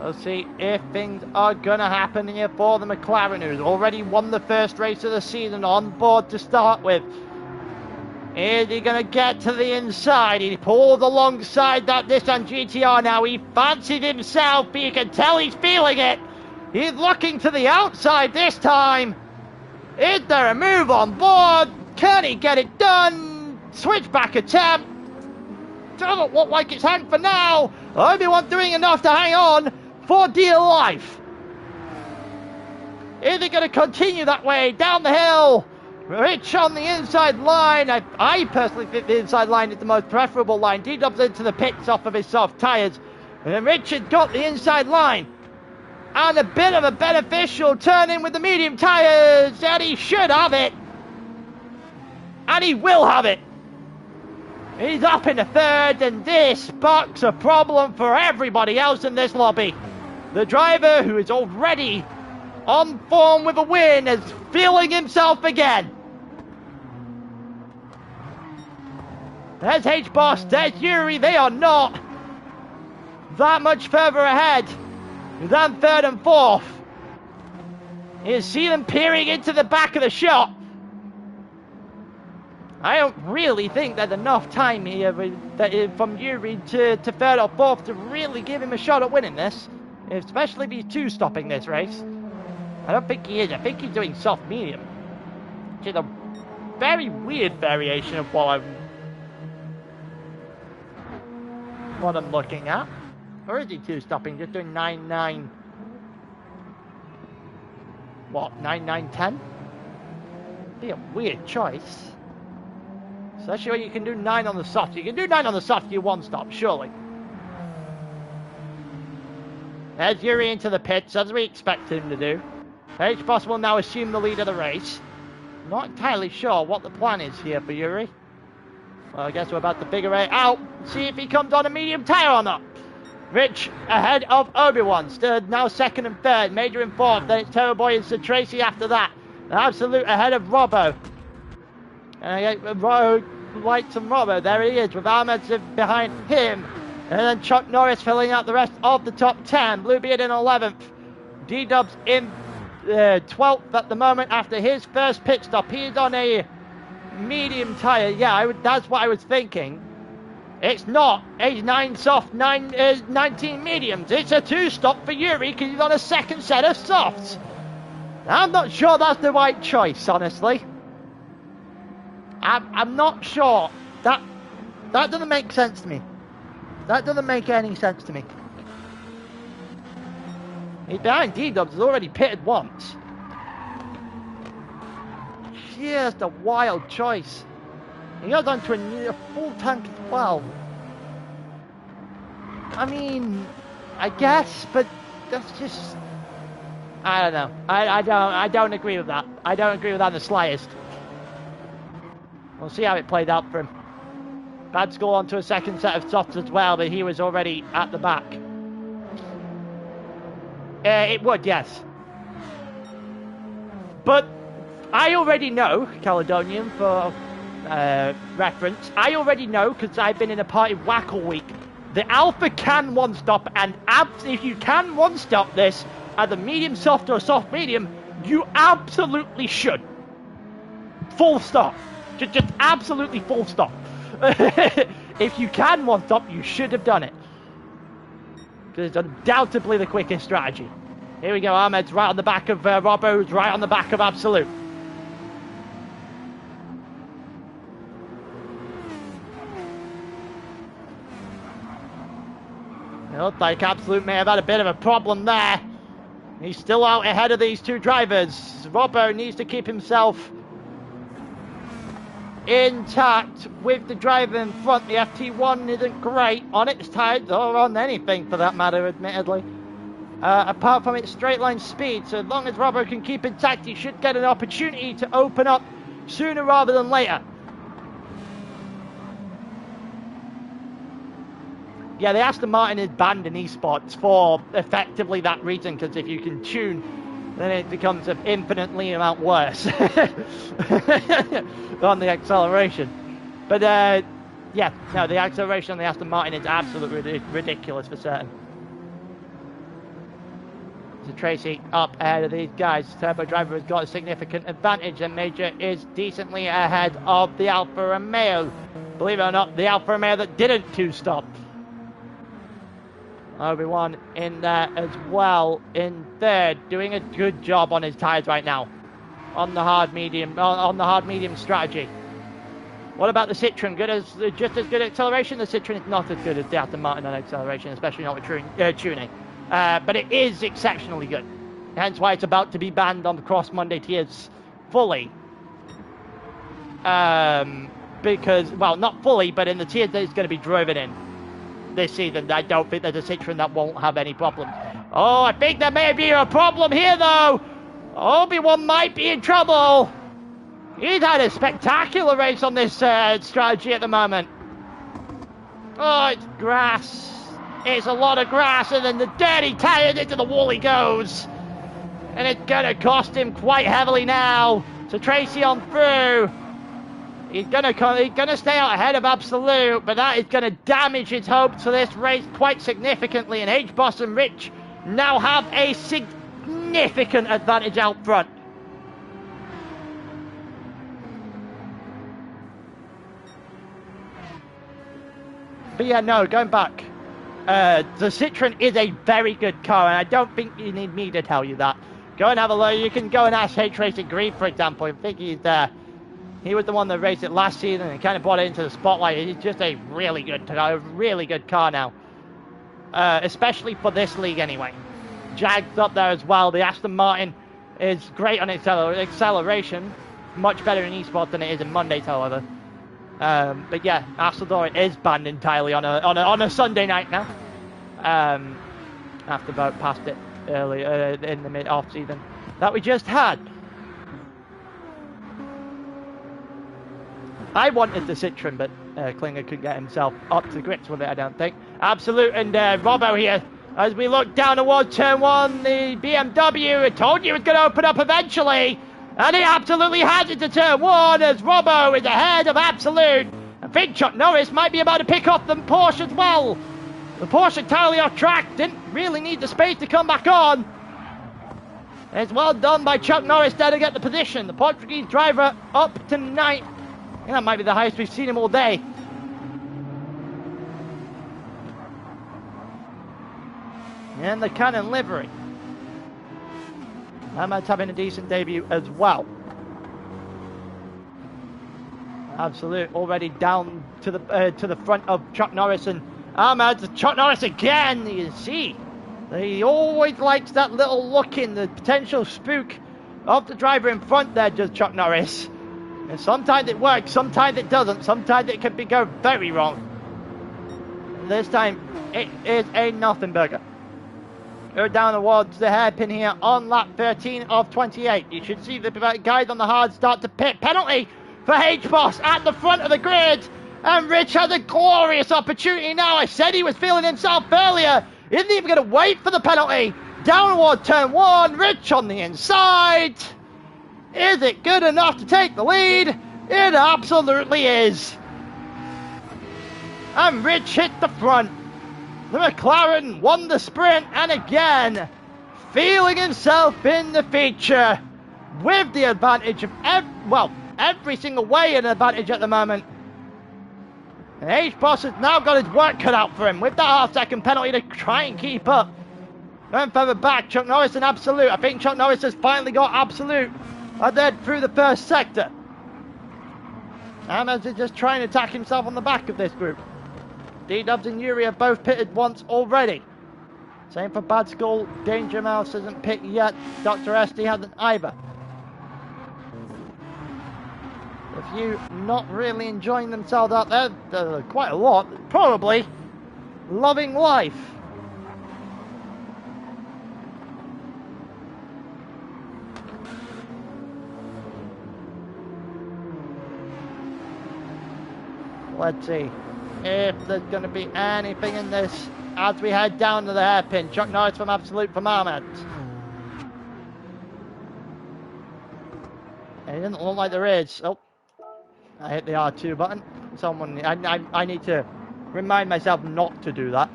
S1: We'll see if things are going to happen here for the McLaren, who's already won the first race of the season on board to start with. Is he going to get to the inside? He pulls alongside that Nissan GTR now. He fancied himself, but you can tell he's feeling it. He's looking to the outside this time. Is there a move on board? Can he get it done? Switchback attempt. Doesn't look like it's hanging for now. Obi-Wan doing enough to hang on for dear life. Is he going to continue that way down the hill? Rich on the inside line. I personally think the inside line is the most preferable line. D-Dubs into the pits off of his soft tyres. And then Richard got the inside line. And a bit of a beneficial turn in with the medium tyres. And he should have it. And he will have it. He's up in the 3rd. And this sparks a problem for everybody else in this lobby. The driver, who is already on form with a win, is feeling himself again. There's H-Boss, there's Yuri. They are not that much further ahead than 3rd and 4th. You see them peering into the back of the shop. I don't really think there's enough time here from Yuri to 3rd or 4th to really give him a shot at winning this, especially if he's two-stopping this race. I don't think he is. I think he's doing soft medium, which is a very weird variation of what I'm looking at. Or is he two-stopping, just doing 9-9? What, 9-9-10? Be a weird choice. Especially when you can do 9 on the soft. You can do 9 on the soft, you one-stop, surely. There's Yuri into the pits, as we expect him to do. H-Boss will now assume the lead of the race. Not entirely sure what the plan is here for Yuri. Well, I guess we're about to figure it out. See if he comes on a medium tyre or not. Rich ahead of Obi-Wan. Stood now 2nd and 3rd. Major in 4th. Then it's Turbo Boy and Sir Tracy after that. Absolute ahead of Robbo. And I get lights and Robbo. There he is with Ahmed behind him. And then Chuck Norris filling out the rest of the top 10. Bluebeard in 11th. D-Dubs in 12th at the moment after his first pit stop. He's on a medium tyre. Yeah, that's what I was thinking. It's not a 9 soft, 19 mediums. It's a 2-stop for Yuri because he's on a 2nd set of softs. I'm not sure that's the right choice, honestly. I'm not sure. That doesn't make sense to me. That doesn't make any sense to me. He's behind D-Dubs. He's already pitted once. Just a wild choice. He goes on to a full tank as well. I mean, I guess, but that's just... I don't know. I don't agree with that. I don't agree with that in the slightest.
S2: We'll see how it played out for him. Bad score onto a second set of softs as well, but he was already at the back. It would, yes. But I already know, Caledonian, for reference, I already know, because I've been in a party whack all week, the Alpha can one-stop, and if you can one-stop this at the medium soft or soft medium, you absolutely should. Full stop. Just absolutely full stop. If you can one-stop, you should have done it. Because it's undoubtedly the quickest strategy. Here we go, Ahmed's right on the back of Robbo's, right on the back of Absolute. It looked like Absolute may have had a bit of a problem there. He's still out ahead of these two drivers. Robbo needs to keep himself intact with the driver in front. The FT1 isn't great on its tyres, or on anything for that matter, admittedly. Apart from its straight line speed, so as long as Robbo can keep intact, he should get an opportunity to open up sooner rather than later. Yeah, the Aston Martin is banned in eSports for effectively that reason, because if you can tune, then it becomes infinitely amount worse on the acceleration. But yeah, no, the acceleration on the Aston Martin is absolutely ridiculous for certain. So Tracy up ahead of these guys. Turbo Driver has got a significant advantage, and Major is decently ahead of the Alfa Romeo. Believe it or not, the Alfa Romeo that didn't two-stop. Obi-Wan in there as well in third, doing a good job on his tyres right now on the hard medium strategy. What about the Citroen? Just as good acceleration? The Citroen is not as good as the Aston Martin on acceleration, especially not with tuning. But it is exceptionally good. Hence why it's about to be banned on the Cross Monday tiers fully. Because, well, not fully, but in the tiers that it's going to be driven in this season. I don't think there's a Citroen that won't have any problems. Oh, I think there may be a problem here, though. Obi-Wan might be in trouble. He's had a spectacular race on this strategy at the moment. Oh, it's grass. It's a lot of grass, and then the dirty tires into the wall he goes. And it's going to cost him quite heavily now. So Tracy on through. He's gonna stay out ahead of Absolute, but that is gonna damage his hopes for this race quite significantly. And H-Boss and Rich now have a significant advantage out front. But yeah, no, going back. The Citroen is a very good car, and I don't think you need me to tell you that. Go and have a look. You can go and ask H-Racing Green, for example. I think he's there. He was the one that raced it last season and kind of brought it into the spotlight. He's just a really good car now. Especially for this league anyway. Jag's up there as well. The Aston Martin is great on acceleration. Much better in eSports than it is in Mondays, however. But yeah, Astrodor is banned entirely on a Sunday night now. After about past it earlier in the mid-off season that we just had. I wanted the Citroen, but Klinger couldn't get himself up to grips with it, I don't think. Absolute and Robbo here. As we look down towards turn one, the BMW, I told you it was going to open up eventually. And it absolutely has into turn one as Robbo is ahead of Absolute. I think Chuck Norris might be about to pick off the Porsche as well. The Porsche entirely off track, didn't really need the space to come back on. It's well done by Chuck Norris there to get the position. The Portuguese driver up to ninth. I think that might be the highest we've seen him all day. And the Cannon livery. Ahmad's having a decent debut as well. Absolute already down to the front of Chuck Norris, and Ahmad's Chuck Norris again. You can see he always likes that little look in, the potential spook of the driver in front there, does Chuck Norris. And sometimes it works, sometimes it doesn't, sometimes it can go very wrong. This time it is a nothing burger. Go down towards the hairpin here on lap 13 of 28. You should see the guys on the hard start to pit. Penalty for H-Boss at the front of the grid. And Rich has a glorious opportunity now. I said he was feeling himself earlier. Isn't even going to wait for the penalty. Downward turn 1, Rich on the inside. Is it good enough to take the lead? It absolutely is. And Rich hit the front. The McLaren won the sprint, and again, feeling himself in the feature with the advantage of, every single way an advantage at the moment. And H-Boss has now got his work cut out for him with that half-second penalty to try and keep up. Going further back, Chuck Norris and Absolute. I think Chuck Norris has finally got Absolute ahead through the first sector. Ahmed is just trying to attack himself on the back of this group. D-Dubs and Yuri have both pitted once already. Same for Bad Skull. Danger Mouse hasn't picked yet. Dr. SD hasn't either. A few not really enjoying themselves out there. Quite a lot. Probably loving life. Let's see if there's going to be anything in this as we head down to the hairpin. Chuck Norris from Absolute from Ahmed. It doesn't look like there is. Oh, I hit the R2 button. I need to remind myself not to do that.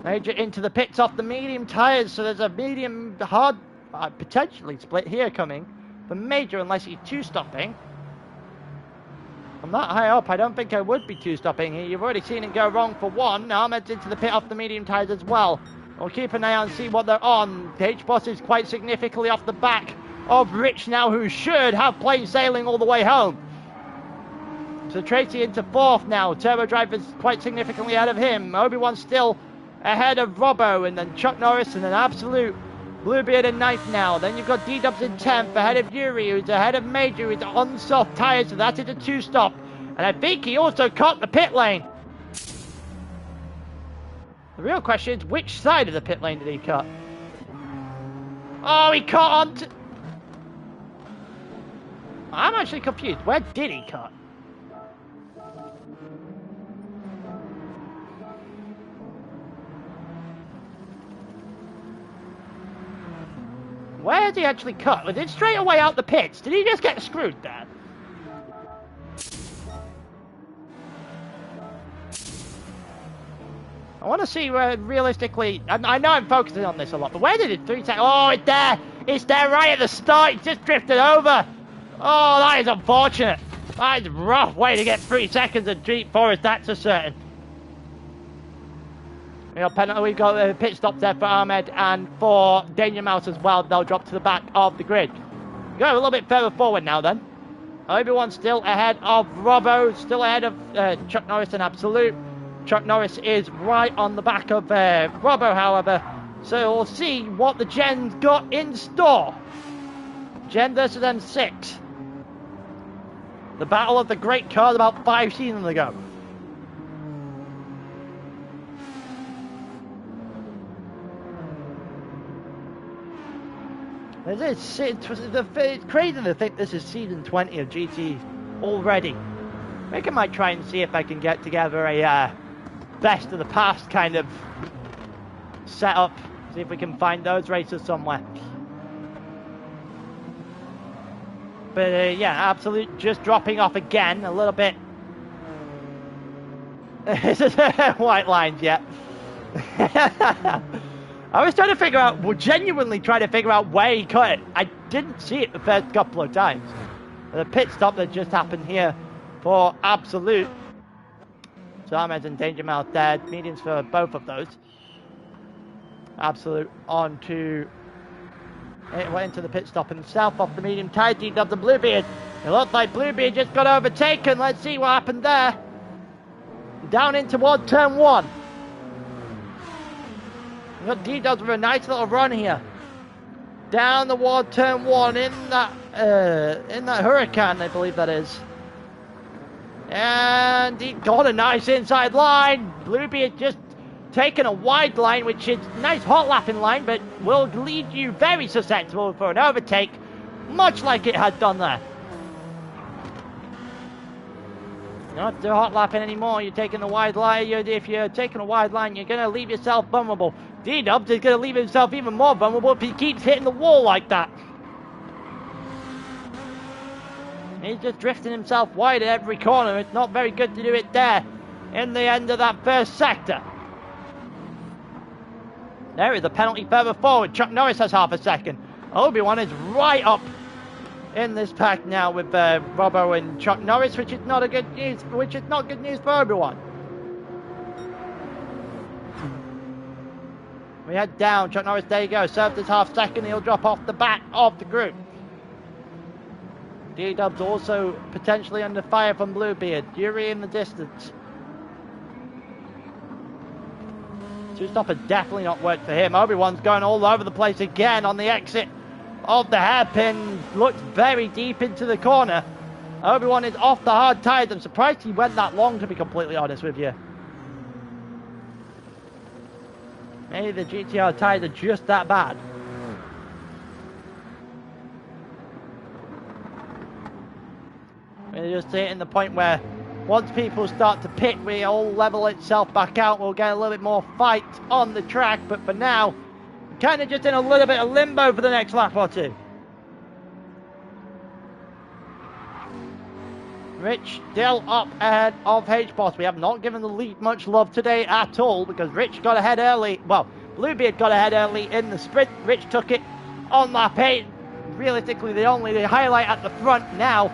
S2: Major into the pits off the medium tyres, so there's a medium hard, potentially split here coming for Major unless he's two-stopping. From that high up, I don't think I would be two-stopping here. You've already seen it go wrong for one. Ahmed's into the pit off the medium tyres as well. We'll keep an eye on, see what they're on. H-Boss is quite significantly off the back of Rich now, who should have plain sailing all the way home. So Tracy into fourth now. Turbo Driver's quite significantly ahead of him. Obi-Wan's still ahead of Robbo, and then Chuck Norris, and then Absolute. Bluebeard in ninth now. Then you've got D-Dubs in 10th, ahead of Yuri, who's ahead of Major, who's on soft tyres, so that's into two-stop. And I think he also caught the pit lane. The real question is, which side of the pit lane did he cut? Oh, he caught on... I'm actually confused. Where did he cut? Where did he actually cut? Was it straight away out the pits? Did he just get screwed there? I want to see where realistically... I know I'm focusing on this a lot, but where did it 3 seconds... Oh, it's there! It's there right at the start! It's just drifted over! Oh, that is unfortunate! That is a rough way to get 3 seconds of Deep Forest, that's for certain. We've got a pit stop there for Ahmed and for Danger Mouse as well. They'll drop to the back of the grid. Go a little bit further forward now then. Obi-Wan still ahead of Robbo, still ahead of Chuck Norris and Absolute. Chuck Norris is right on the back of Robbo, however. So we'll see what the Gen's got in store. Gen versus M6. The battle of the great cars about 5 seasons ago. It's crazy to think this is season 20 of GT already. I think I might try and see if I can get together a best of the past kind of setup. See if we can find those races somewhere. But yeah, Absolute just dropping off again a little bit. White lines, yeah. I was trying to figure out, genuinely trying to figure out where he cut it. I didn't see it the first couple of times. The pit stop that just happened here for Absolute. So Ahmed and Danger Mouse there. Mediums for both of those. Absolute on to... It went into the pit stop himself off the medium tyre. D-Dub the Bluebeard. It looks like Bluebeard just got overtaken. Let's see what happened there. Down in toward turn 1. We've got D-Dubs with a nice little run here. Down toward turn 1 in that Huracan, I believe that is. And he got a nice inside line. Bluebeard just taken a wide line, which is a nice hot lapping line, but will lead you very susceptible for an overtake, much like it had done there. Not do hot lapping anymore. You're taking the wide line. If you're taking a wide line, you're going to leave yourself vulnerable. D-Dubs is going to leave himself even more vulnerable if he keeps hitting the wall like that. He's just drifting himself wide at every corner. It's not very good to do it there in the end of that first sector. There is a penalty further forward. Chuck Norris has half a second. Obi-Wan is right up in this pack now with Robbo and Chuck Norris, which is not good news for Obi-Wan. We head down. Chuck Norris, there you go. Served his half second. He'll drop off the back of the group. D-Dub's also potentially under fire from Bluebeard. Yuri in the distance. Two-stopper definitely not worked for him. Obi-Wan's going all over the place again on the exit of the hairpin. Looks very deep into the corner. Obi-Wan is off the hard tires. I'm surprised he went that long, to be completely honest with you. Maybe the GTR tires are just that bad. We're just hitting the point where once people start to pit, we all level itself back out. We'll get a little bit more fight on the track, but for now, we're kind of just in a little bit of limbo for the next lap or two. Rich still up ahead of H-Boss. We have not given the lead much love today at all because Rich got ahead early. Well, Bluebeard got ahead early in the sprint. Rich took it on lap 8. Realistically, the highlight at the front now.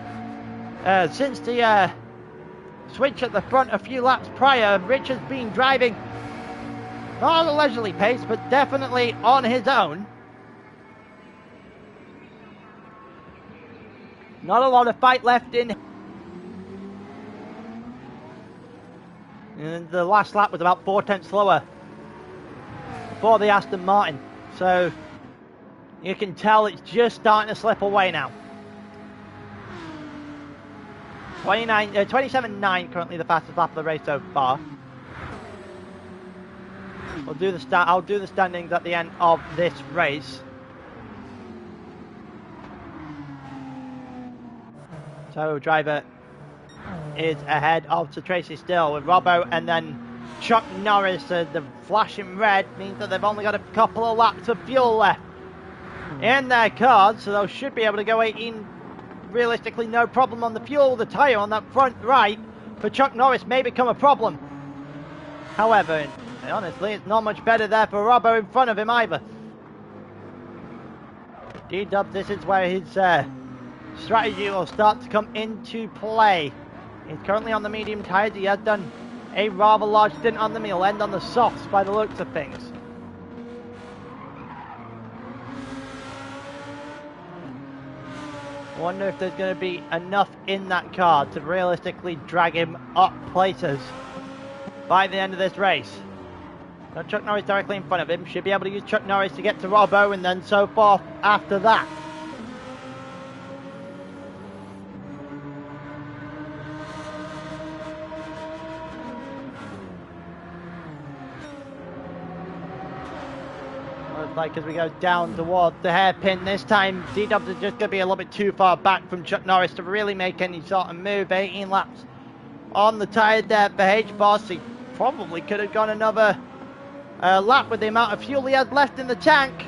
S2: Since the switch at the front a few laps prior, Rich has been driving not at a leisurely pace, but definitely on his own. Not a lot of fight left in. And the last lap was about 4/10 slower for the Aston Martin. So you can tell it's just starting to slip away now. 27.9 currently the fastest lap of the race so far. I'll do the standings at the end of this race. So driver is ahead of Sir Tracy still with Robbo and then Chuck Norris. The flashing red means that they've only got a couple of laps of fuel left in their cars, so they should be able to go 18. Realistically, no problem on the fuel. The tyre on that front right for Chuck Norris may become a problem. However, honestly, it's not much better there for Robbo in front of him either. D-Dub, this is where his strategy will start to come into play. He's currently on the medium tyres. He has done a rather large stint on them. He'll end on the softs by the looks of things. I wonder if there's going to be enough in that car to realistically drag him up places by the end of this race. Now Chuck Norris directly in front of him. Should be able to use Chuck Norris to get to Robbo and then so forth after that. Like as we go down towards the hairpin, this time D-Dubs is just going to be a little bit too far back from Chuck Norris to really make any sort of move. 18 laps on the tyre there for H-Boss. He probably could have gone another lap with the amount of fuel he has left in the tank.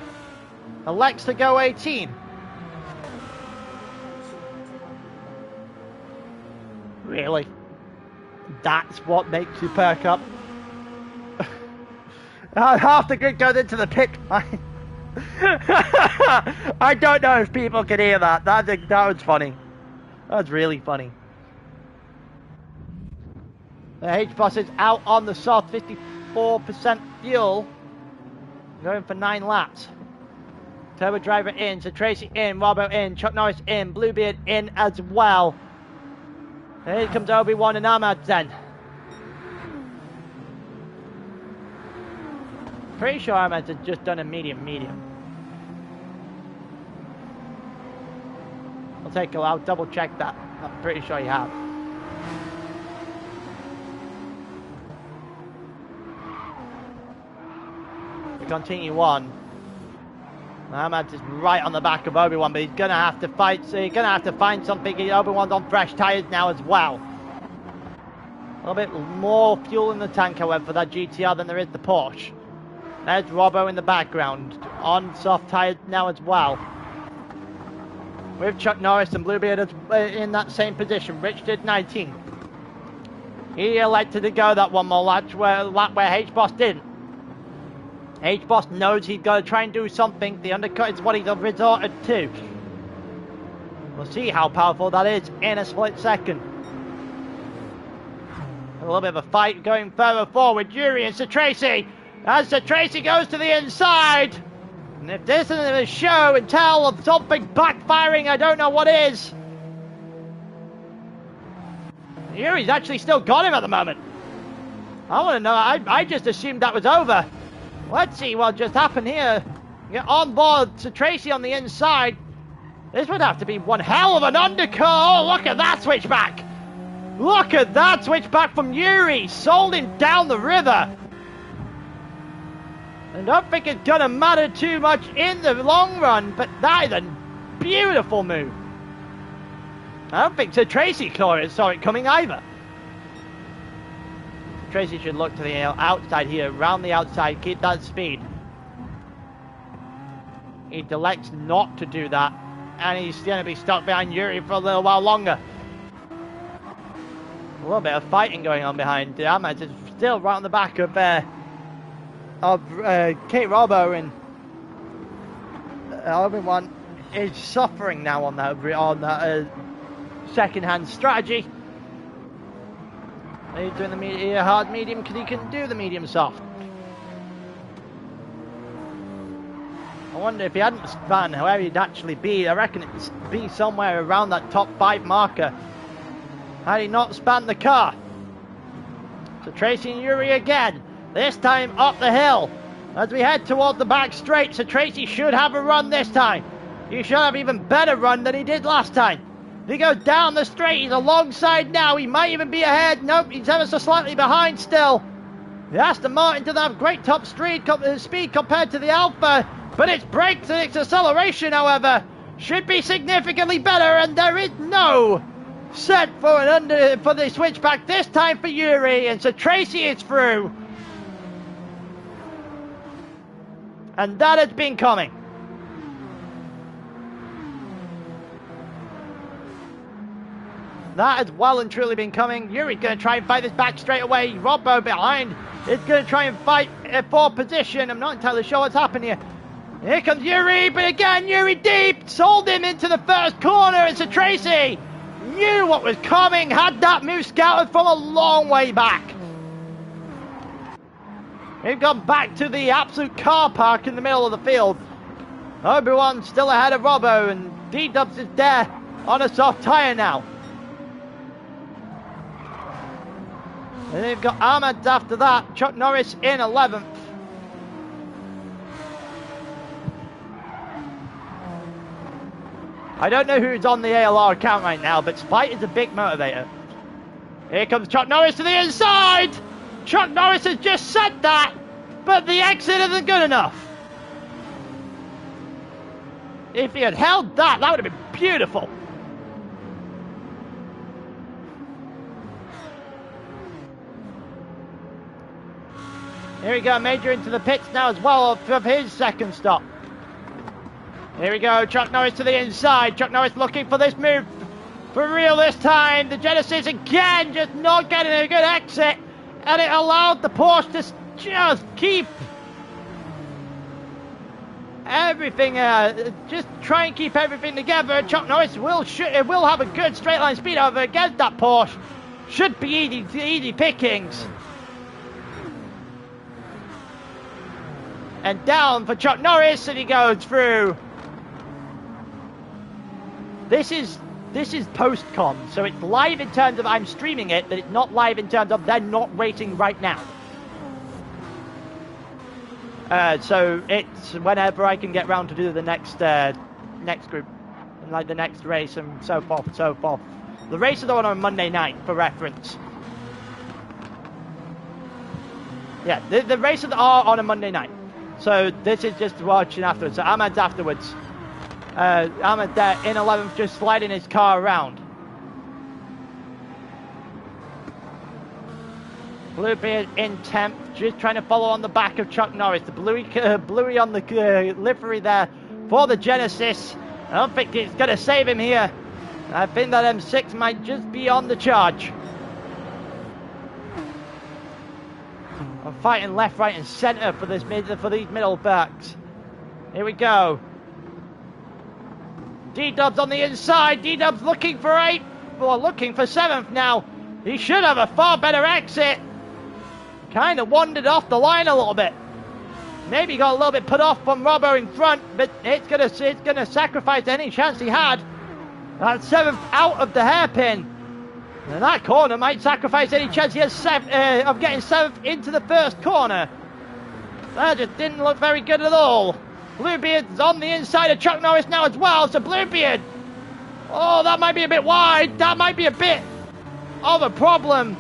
S2: Elects to go 18. Really? That's what makes you perk up? Half the grid goes into the pit. I don't know if people can hear that. That was funny. That was really funny. The H-Boss is out on the soft, 54% fuel. Going for 9 laps. Turbo driver in, so Tracy in, Robbo in, Chuck Norris in, Bluebeard in as well. And here comes Obi-Wan and Ahmad then. Pretty sure Ahmad has just done a medium. I'll double check that. I'm pretty sure you have. We continue on. Ahmad is right on the back of Obi-Wan, but he's going to have to fight. So he's going to have to find something. Obi-Wan's on fresh tyres now as well. A little bit more fuel in the tank, however, for that GTR than there is the Porsche. There's Robbo in the background, on soft tyres now as well. With Chuck Norris and Bluebeard in that same position. Rich did 19. He elected to go that one more lap where H-Boss didn't. H-Boss knows he's got to try and do something. The undercut is what he's resorted to. We'll see how powerful that is in a split second. A little bit of a fight going further forward. Yuri and Sir Tracy. As Sir Tracy goes to the inside. And if this isn't a show and tell of something backfiring, I don't know what is. Yuri's actually still got him at the moment. I want to know. I just assumed that was over. Let's see what just happened here. Get on board Sir Tracy on the inside. This would have to be one hell of an undercut. Oh, look at that switchback. Look at that switchback from Yuri. Sold him down the river. I don't think it's going to matter too much in the long run, but that is a beautiful move. I don't think Sir Tracy saw it coming either. Tracy should look to the outside here, around the outside, keep that speed. He elects not to do that, and he's going to be stuck behind Yuri for a little while longer. A little bit of fighting going on behind Ahmed. It's still right on the back of Kate Robbo, and everyone is suffering now on that second-hand strategy. He's doing the hard medium because he can do the medium soft. I wonder if he hadn't spun, where he'd actually be. I reckon it'd be somewhere around that top 5 marker. Had he not spanned the car. So Tracy and Yuri again. This time up the hill. As we head toward the back straight, so Tracy should have a run this time. He should have even better run than he did last time. He goes down the straight. He's alongside now. He might even be ahead. Nope, he's ever so slightly behind still. The Aston Martin doesn't have great top speed compared to the Alpha, but its brakes and its acceleration, however, should be significantly better, and there is no set for the switchback this time for Yuri, and so Tracy is through. And that has been coming. That has well and truly been coming. Yuri's going to try and fight this back straight away. Robbo behind is going to try and fight for position. I'm not entirely sure what's happened here. Here comes Yuri, but again, Yuri deep. Sold him into the first corner. And so Tracy knew what was coming. Had that move scouted from a long way back. We've gone back to the absolute car park in the middle of the field. Obi-Wan's still ahead of Robbo, and D-Dubs is there on a soft tyre now. And they've got Ahmed after that. Chuck Norris in 11th. I don't know who's on the ALR account right now, but Spite is a big motivator. Here comes Chuck Norris to the inside. Chuck Norris has just said that, but the exit isn't good enough. If he had held that, that would have been beautiful. Here we go, Major into the pits now as well of his second stop. Here we go, Chuck Norris to the inside. Chuck Norris looking for this move for real this time. The Genesis again just not getting a good exit, and it allowed the Porsche to just keep everything, just try and keep everything together. Chuck Norris will have a good straight line speed over against that Porsche. Should be easy pickings. And down for Chuck Norris, and he goes through. This is post-con, so it's live in terms of I'm streaming it, but it's not live in terms of they're not racing right now. So it's whenever I can get round to do the next group, and like the next race, and so forth and so forth. The races are on Monday night, for reference. Yeah, the races are on a Monday night. So this is just watching afterwards. So Ahmed's afterwards. Ahmed there in 11th, just sliding his car around. Bluebeard in 10th, just trying to follow on the back of Chuck Norris. The Bluey on the livery there for the Genesis. I don't think it's going to save him here. I think that M6 might just be on the charge. I'm fighting left, right, and centre for these middle backs. Here we go. D-Dub's on the inside. D-Dub's looking for 8th, or looking for 7th now. He should have a far better exit. Kind of wandered off the line a little bit. Maybe got a little bit put off from Robbo in front, but it's gonna sacrifice any chance he had. That 7th out of the hairpin. And that corner might sacrifice any chance he has of getting 7th into the first corner. That just didn't look very good at all. Bluebeard's on the inside of Chuck Norris now as well, so Bluebeard. Oh, that might be a bit wide. That might be a bit of a problem.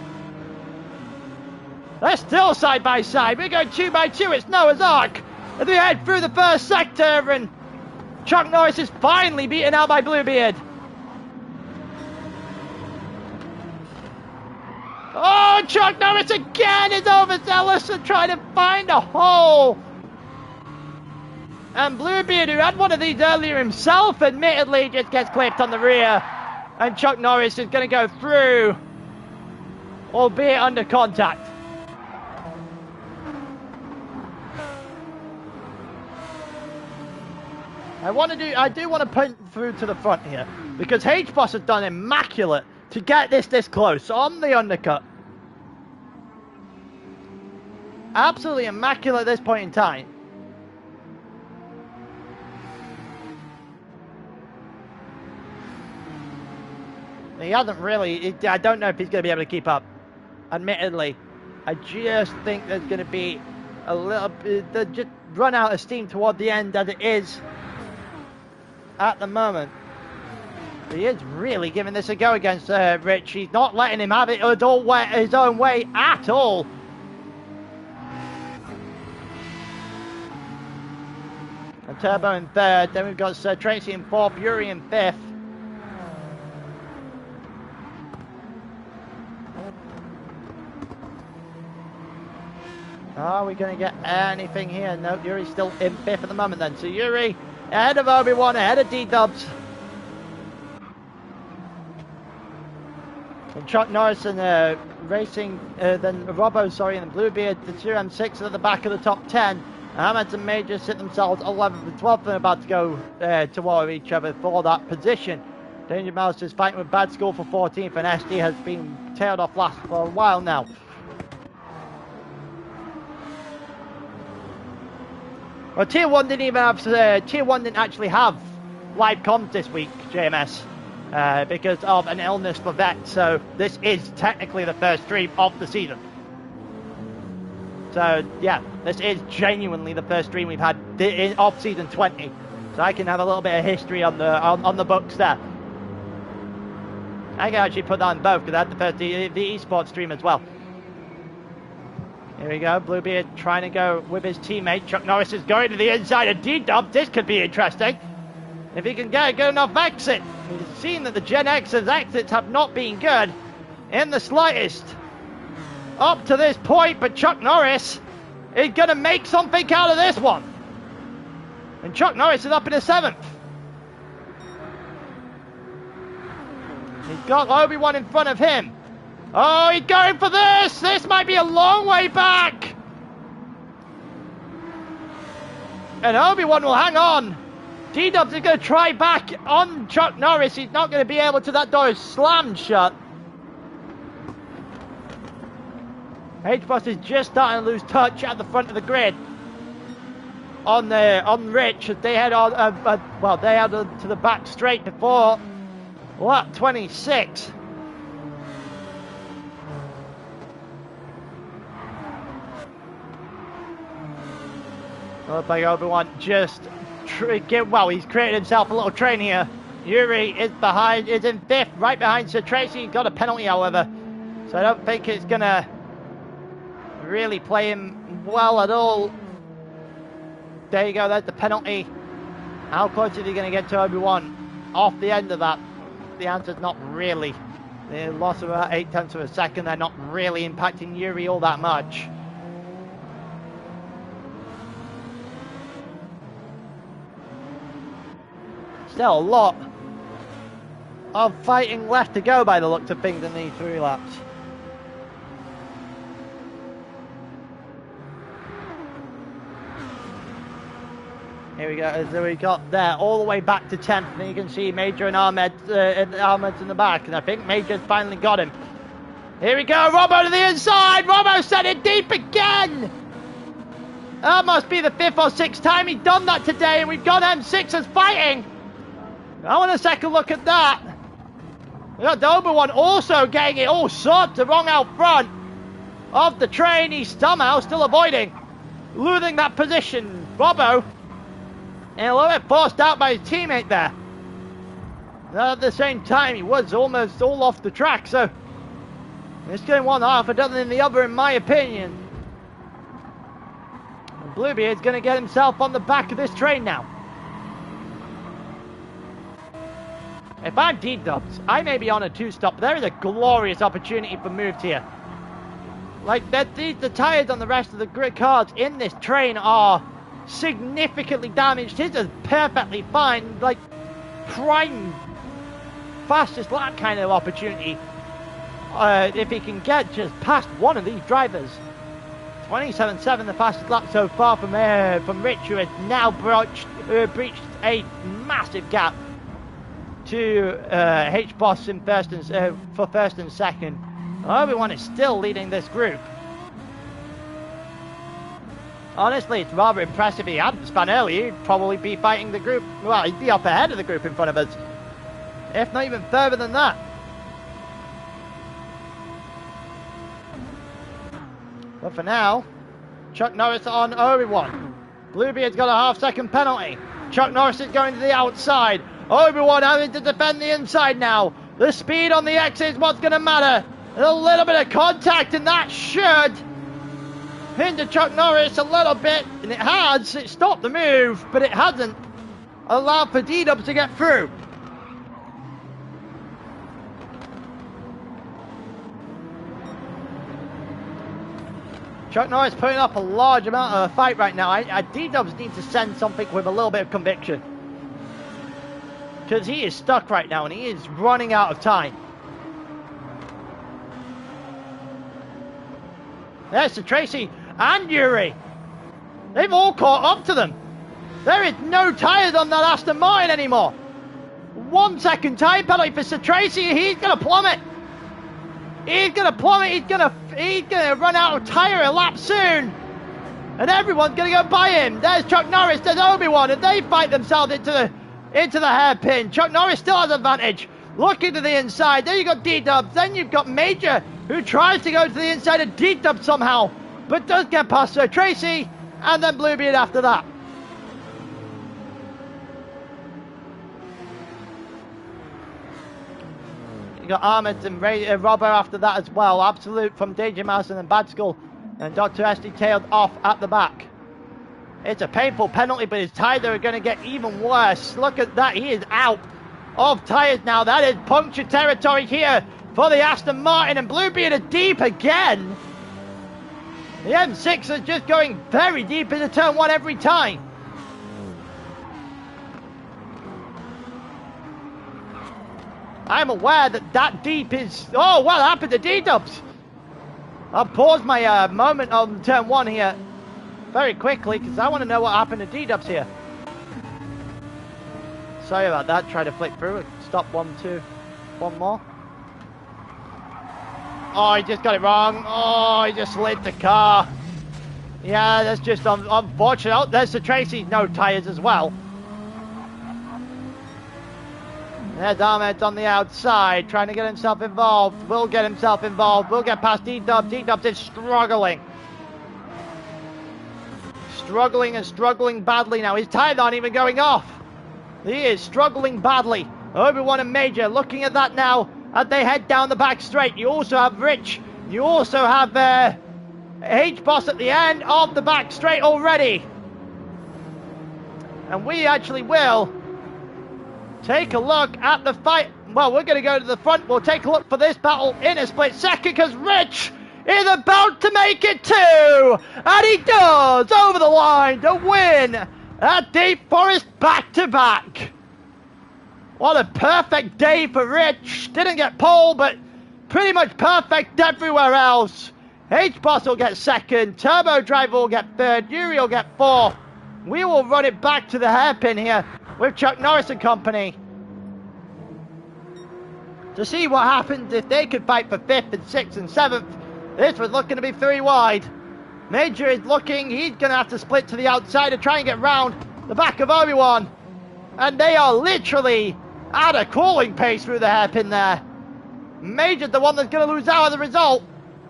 S2: They're still side by side. We're going 2 by 2. It's Noah's Ark. As we head through the first sector, and Chuck Norris is finally beaten out by Bluebeard. Oh, Chuck Norris again is overzealous and trying to find a hole. And Bluebeard, who had one of these earlier himself, admittedly just gets clipped on the rear. And Chuck Norris is going to go through, albeit under contact. I do want to point through to the front here, because H-Boss has done immaculate to get this close on the undercut. Absolutely immaculate at this point in time. He hasn't really, I don't know if he's going to be able to keep up, admittedly. I just think there's going to be a little bit, just run out of steam toward the end as it is at the moment. He is really giving this a go against Rich. He's not letting him have it his own way at all. And Turbo in 3rd. Then we've got Sir Tracy in 4th, Yuri in 5th. Are we going to get anything here? No, Yuri's still in 5th at the moment then. So Yuri ahead of Obi-Wan, ahead of D-Dubs. And Chuck Norris and racing, then Robbo, sorry, and Bluebeard, the 2 M6 at the back of the top 10. Ahmed and Major sit themselves 11th and 12th and about to go toward each other for that position. Danger Mouse is fighting with Bad School for 14th, and SD has been tailed off last for a while now. Well, Tier 1 didn't even have, Tier 1 didn't actually have live comms this week, JMS, because of an illness for Vet, so this is technically the first stream of the season. So, yeah, this is genuinely the first stream we've had of Season 20, so I can have a little bit of history on the books there. I can actually put that on both, because I had the first the eSports stream as well. Here we go, Bluebeard trying to go with his teammate. Chuck Norris is going to the inside of D-Dub. This could be interesting. If he can get a good enough exit. We've seen that the Gen X's exits have not been good in the slightest up to this point, but Chuck Norris is going to make something out of this one. And Chuck Norris is up in the 7th. He's got Obi-Wan in front of him. Oh, he's going for this! This might be a long way back! And Obi-Wan will hang on. D-Dubs is going to try back on Chuck Norris. He's not going to be able to. That door is slammed shut. H-Boss is just starting to lose touch at the front of the grid. On Rich, as they head on, they head to the back straight before lap 26. Looks like Obi-Wan just he's created himself a little train here. Yuri is in 5th, right behind Sir Tracy. He got a penalty, however, so I don't think it's gonna really play him well at all. There you go, there's the penalty. How close is he going to get to Obi-Wan off the end of that? The answer's not really. They lost about 0.8 of a second. They're not really impacting Yuri all that much. Still a lot of fighting left to go by the looks of things in these 3 laps. Here we go, so we got there all the way back to 10th, and you can see Major and Ahmed's in the back, and I think Major's finally got him. Here we go, Robbo to the inside, Robbo set it deep again! That must be the 5th or 6th time he's done that today, and we've got M6s fighting! I want a second look at that. We got Obi-Wan also getting it all sorts of wrong out front of the train. He's somehow still avoiding losing that position. Robbo, and a little bit forced out by his teammate there. At the same time, he was almost all off the track, so it's going one half, it doesn't in the other, in my opinion. And Bluebeard's going to get himself on the back of this train now. If I'm D-Dubs, I may be on a 2-stop. There is a glorious opportunity for moves here. Like, the tyres on the rest of the grid cars in this train are significantly damaged. His is perfectly fine. Like, prime fastest lap kind of opportunity. If he can get just past one of these drivers. 27.7, the fastest lap so far from Rich, who has now breached a massive gap to H-Boss in for first and second. Obi-Wan is still leading this group. Honestly, it's rather impressive. If he hadn't spun early, he'd probably be fighting the group. Well, he'd be up ahead of the group in front of us, if not even further than that. But for now, Chuck Norris on Obi-Wan. Bluebeard's got a half-second penalty. Chuck Norris is going to the outside. Obi-Wan having to defend the inside now. The speed on the exit is what's going to matter. A little bit of contact, and that should hinder Chuck Norris a little bit. And it has. It stopped the move, but it hasn't allowed for D-Dubs to get through. Chuck Norris putting up a large amount of a fight right now. D-Dubs needs to send something with a little bit of conviction, because he is stuck right now and he is running out of time. There's Tracy and Yuri. They've all caught up to them. There is no tyres on that Aston Martin anymore. 1 second tyre penalty for Sir Tracy. He's going to plummet. He's going to plummet. He's going to run out of tyre a lap soon. And everyone's going to go by him. There's Chuck Norris. There's Obi-Wan. And they fight themselves into the hairpin. Chuck Norris still has advantage. Looking to the inside. There you got D-Dubs. Then you've got Major, who tries to go to the inside of D-Dubs somehow, but does get past Sir Tracy, and then Bluebeard after that. You got Ahmed and Robbo after that as well. Absolute from Danger Mouse and then Bad Skull, and Dr. Esty tailed off at the back. It's a painful penalty, but his tyres are going to get even worse. Look at that. He is out of tyres now. That is puncture territory here for the Aston Martin, and Bluebeard are deep again. The M6 is just going very deep into turn 1 every time. I'm aware that deep is... Oh, what happened to D-Dubs? I'll pause my moment on turn 1 here very quickly, because I want to know what happened to D-Dubs here. Sorry about that. Try to flick through. Stop 1, 2. One more. Oh, he just got it wrong. Oh, he just slid the car. Yeah, that's just unfortunate. Oh, there's the Tracy. No tyres as well. There's Ahmed on the outside, trying to get himself involved. Will get himself involved. Will get past D-Dubs. D-Dubs is struggling. Struggling and struggling badly now. His tyres aren't even going off. He is struggling badly. Obi-Wan and Major looking at that now as they head down the back straight. You also have Rich. You also have H-Boss at the end of the back straight already. And we actually will take a look at the well, we're going to go to the front. We'll take a look for this battle in a split second because Rich is about to make it too. And he does over the line to win at Deep Forest back-to-back. What a perfect day for Rich. Didn't get pole, but pretty much perfect everywhere else. H-Boss will get second. Turbo Driver will get third. Yuri will get fourth. We will run it back to the hairpin here with Chuck Norris and company to see what happens if they could fight for 5th and 6th and 7th. This was looking to be 3 wide. Major is looking. He's going to have to split to the outside to try and get round the back of Obi-Wan. And they are literally at a crawling pace through the hairpin there. Major's the one that's going to lose out as a result.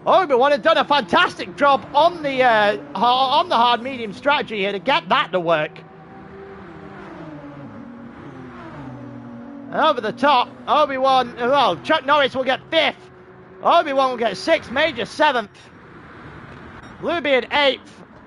S2: Obi-Wan has done a fantastic job on the hard-medium strategy here to get that to work. And over the top, Obi-Wan, well, Chuck Norris will get 5th. Obi-Wan will get 6th, Major 7th. Bluebeard 8th.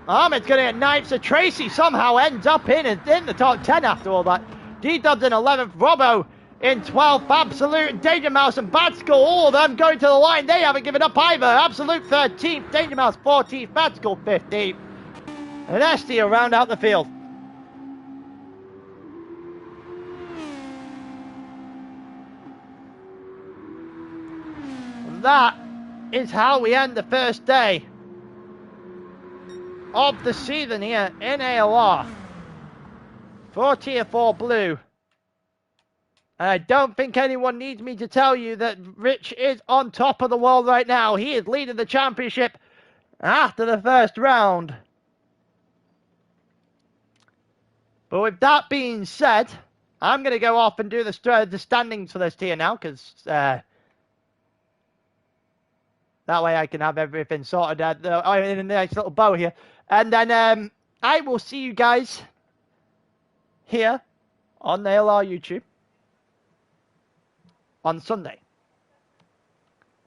S2: Ahmed's going to get 9th, so Tracy somehow ends up in the top 10 after all that. D-Dubs in 11th, Robbo in 12th, Absolute, Danger Mouse and Bad Skull, all of them going to the line. They haven't given up either. Absolute 13th, Danger Mouse 14th, Bad Skull 15th. And Esty will round out the field. And that is how we end the first day of the season here in ALR for Tier 4 Blue. And I don't think anyone needs me to tell you that Rich is on top of the world right now. He is leading the championship after the first round. But with that being said, I'm going to go off and do the standings for this tier now, because that way I can have everything sorted out in a nice little bow here. And then I will see you guys here on the ALR YouTube on Sunday,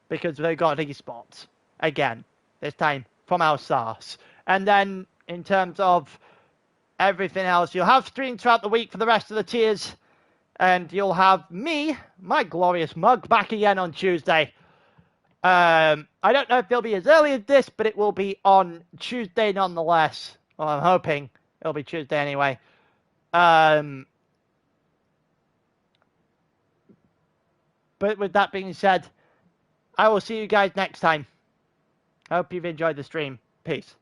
S2: because they got eSports again, this time from our source. And then in terms of everything else, you'll have streams throughout the week for the rest of the tiers, and you'll have me, my glorious mug, back again on Tuesday. I don't know if it'll be as early as this, but it will be on Tuesday nonetheless. Well, I'm hoping it'll be Tuesday anyway. But with that being said, I will see you guys next time. I hope you've enjoyed the stream. Peace.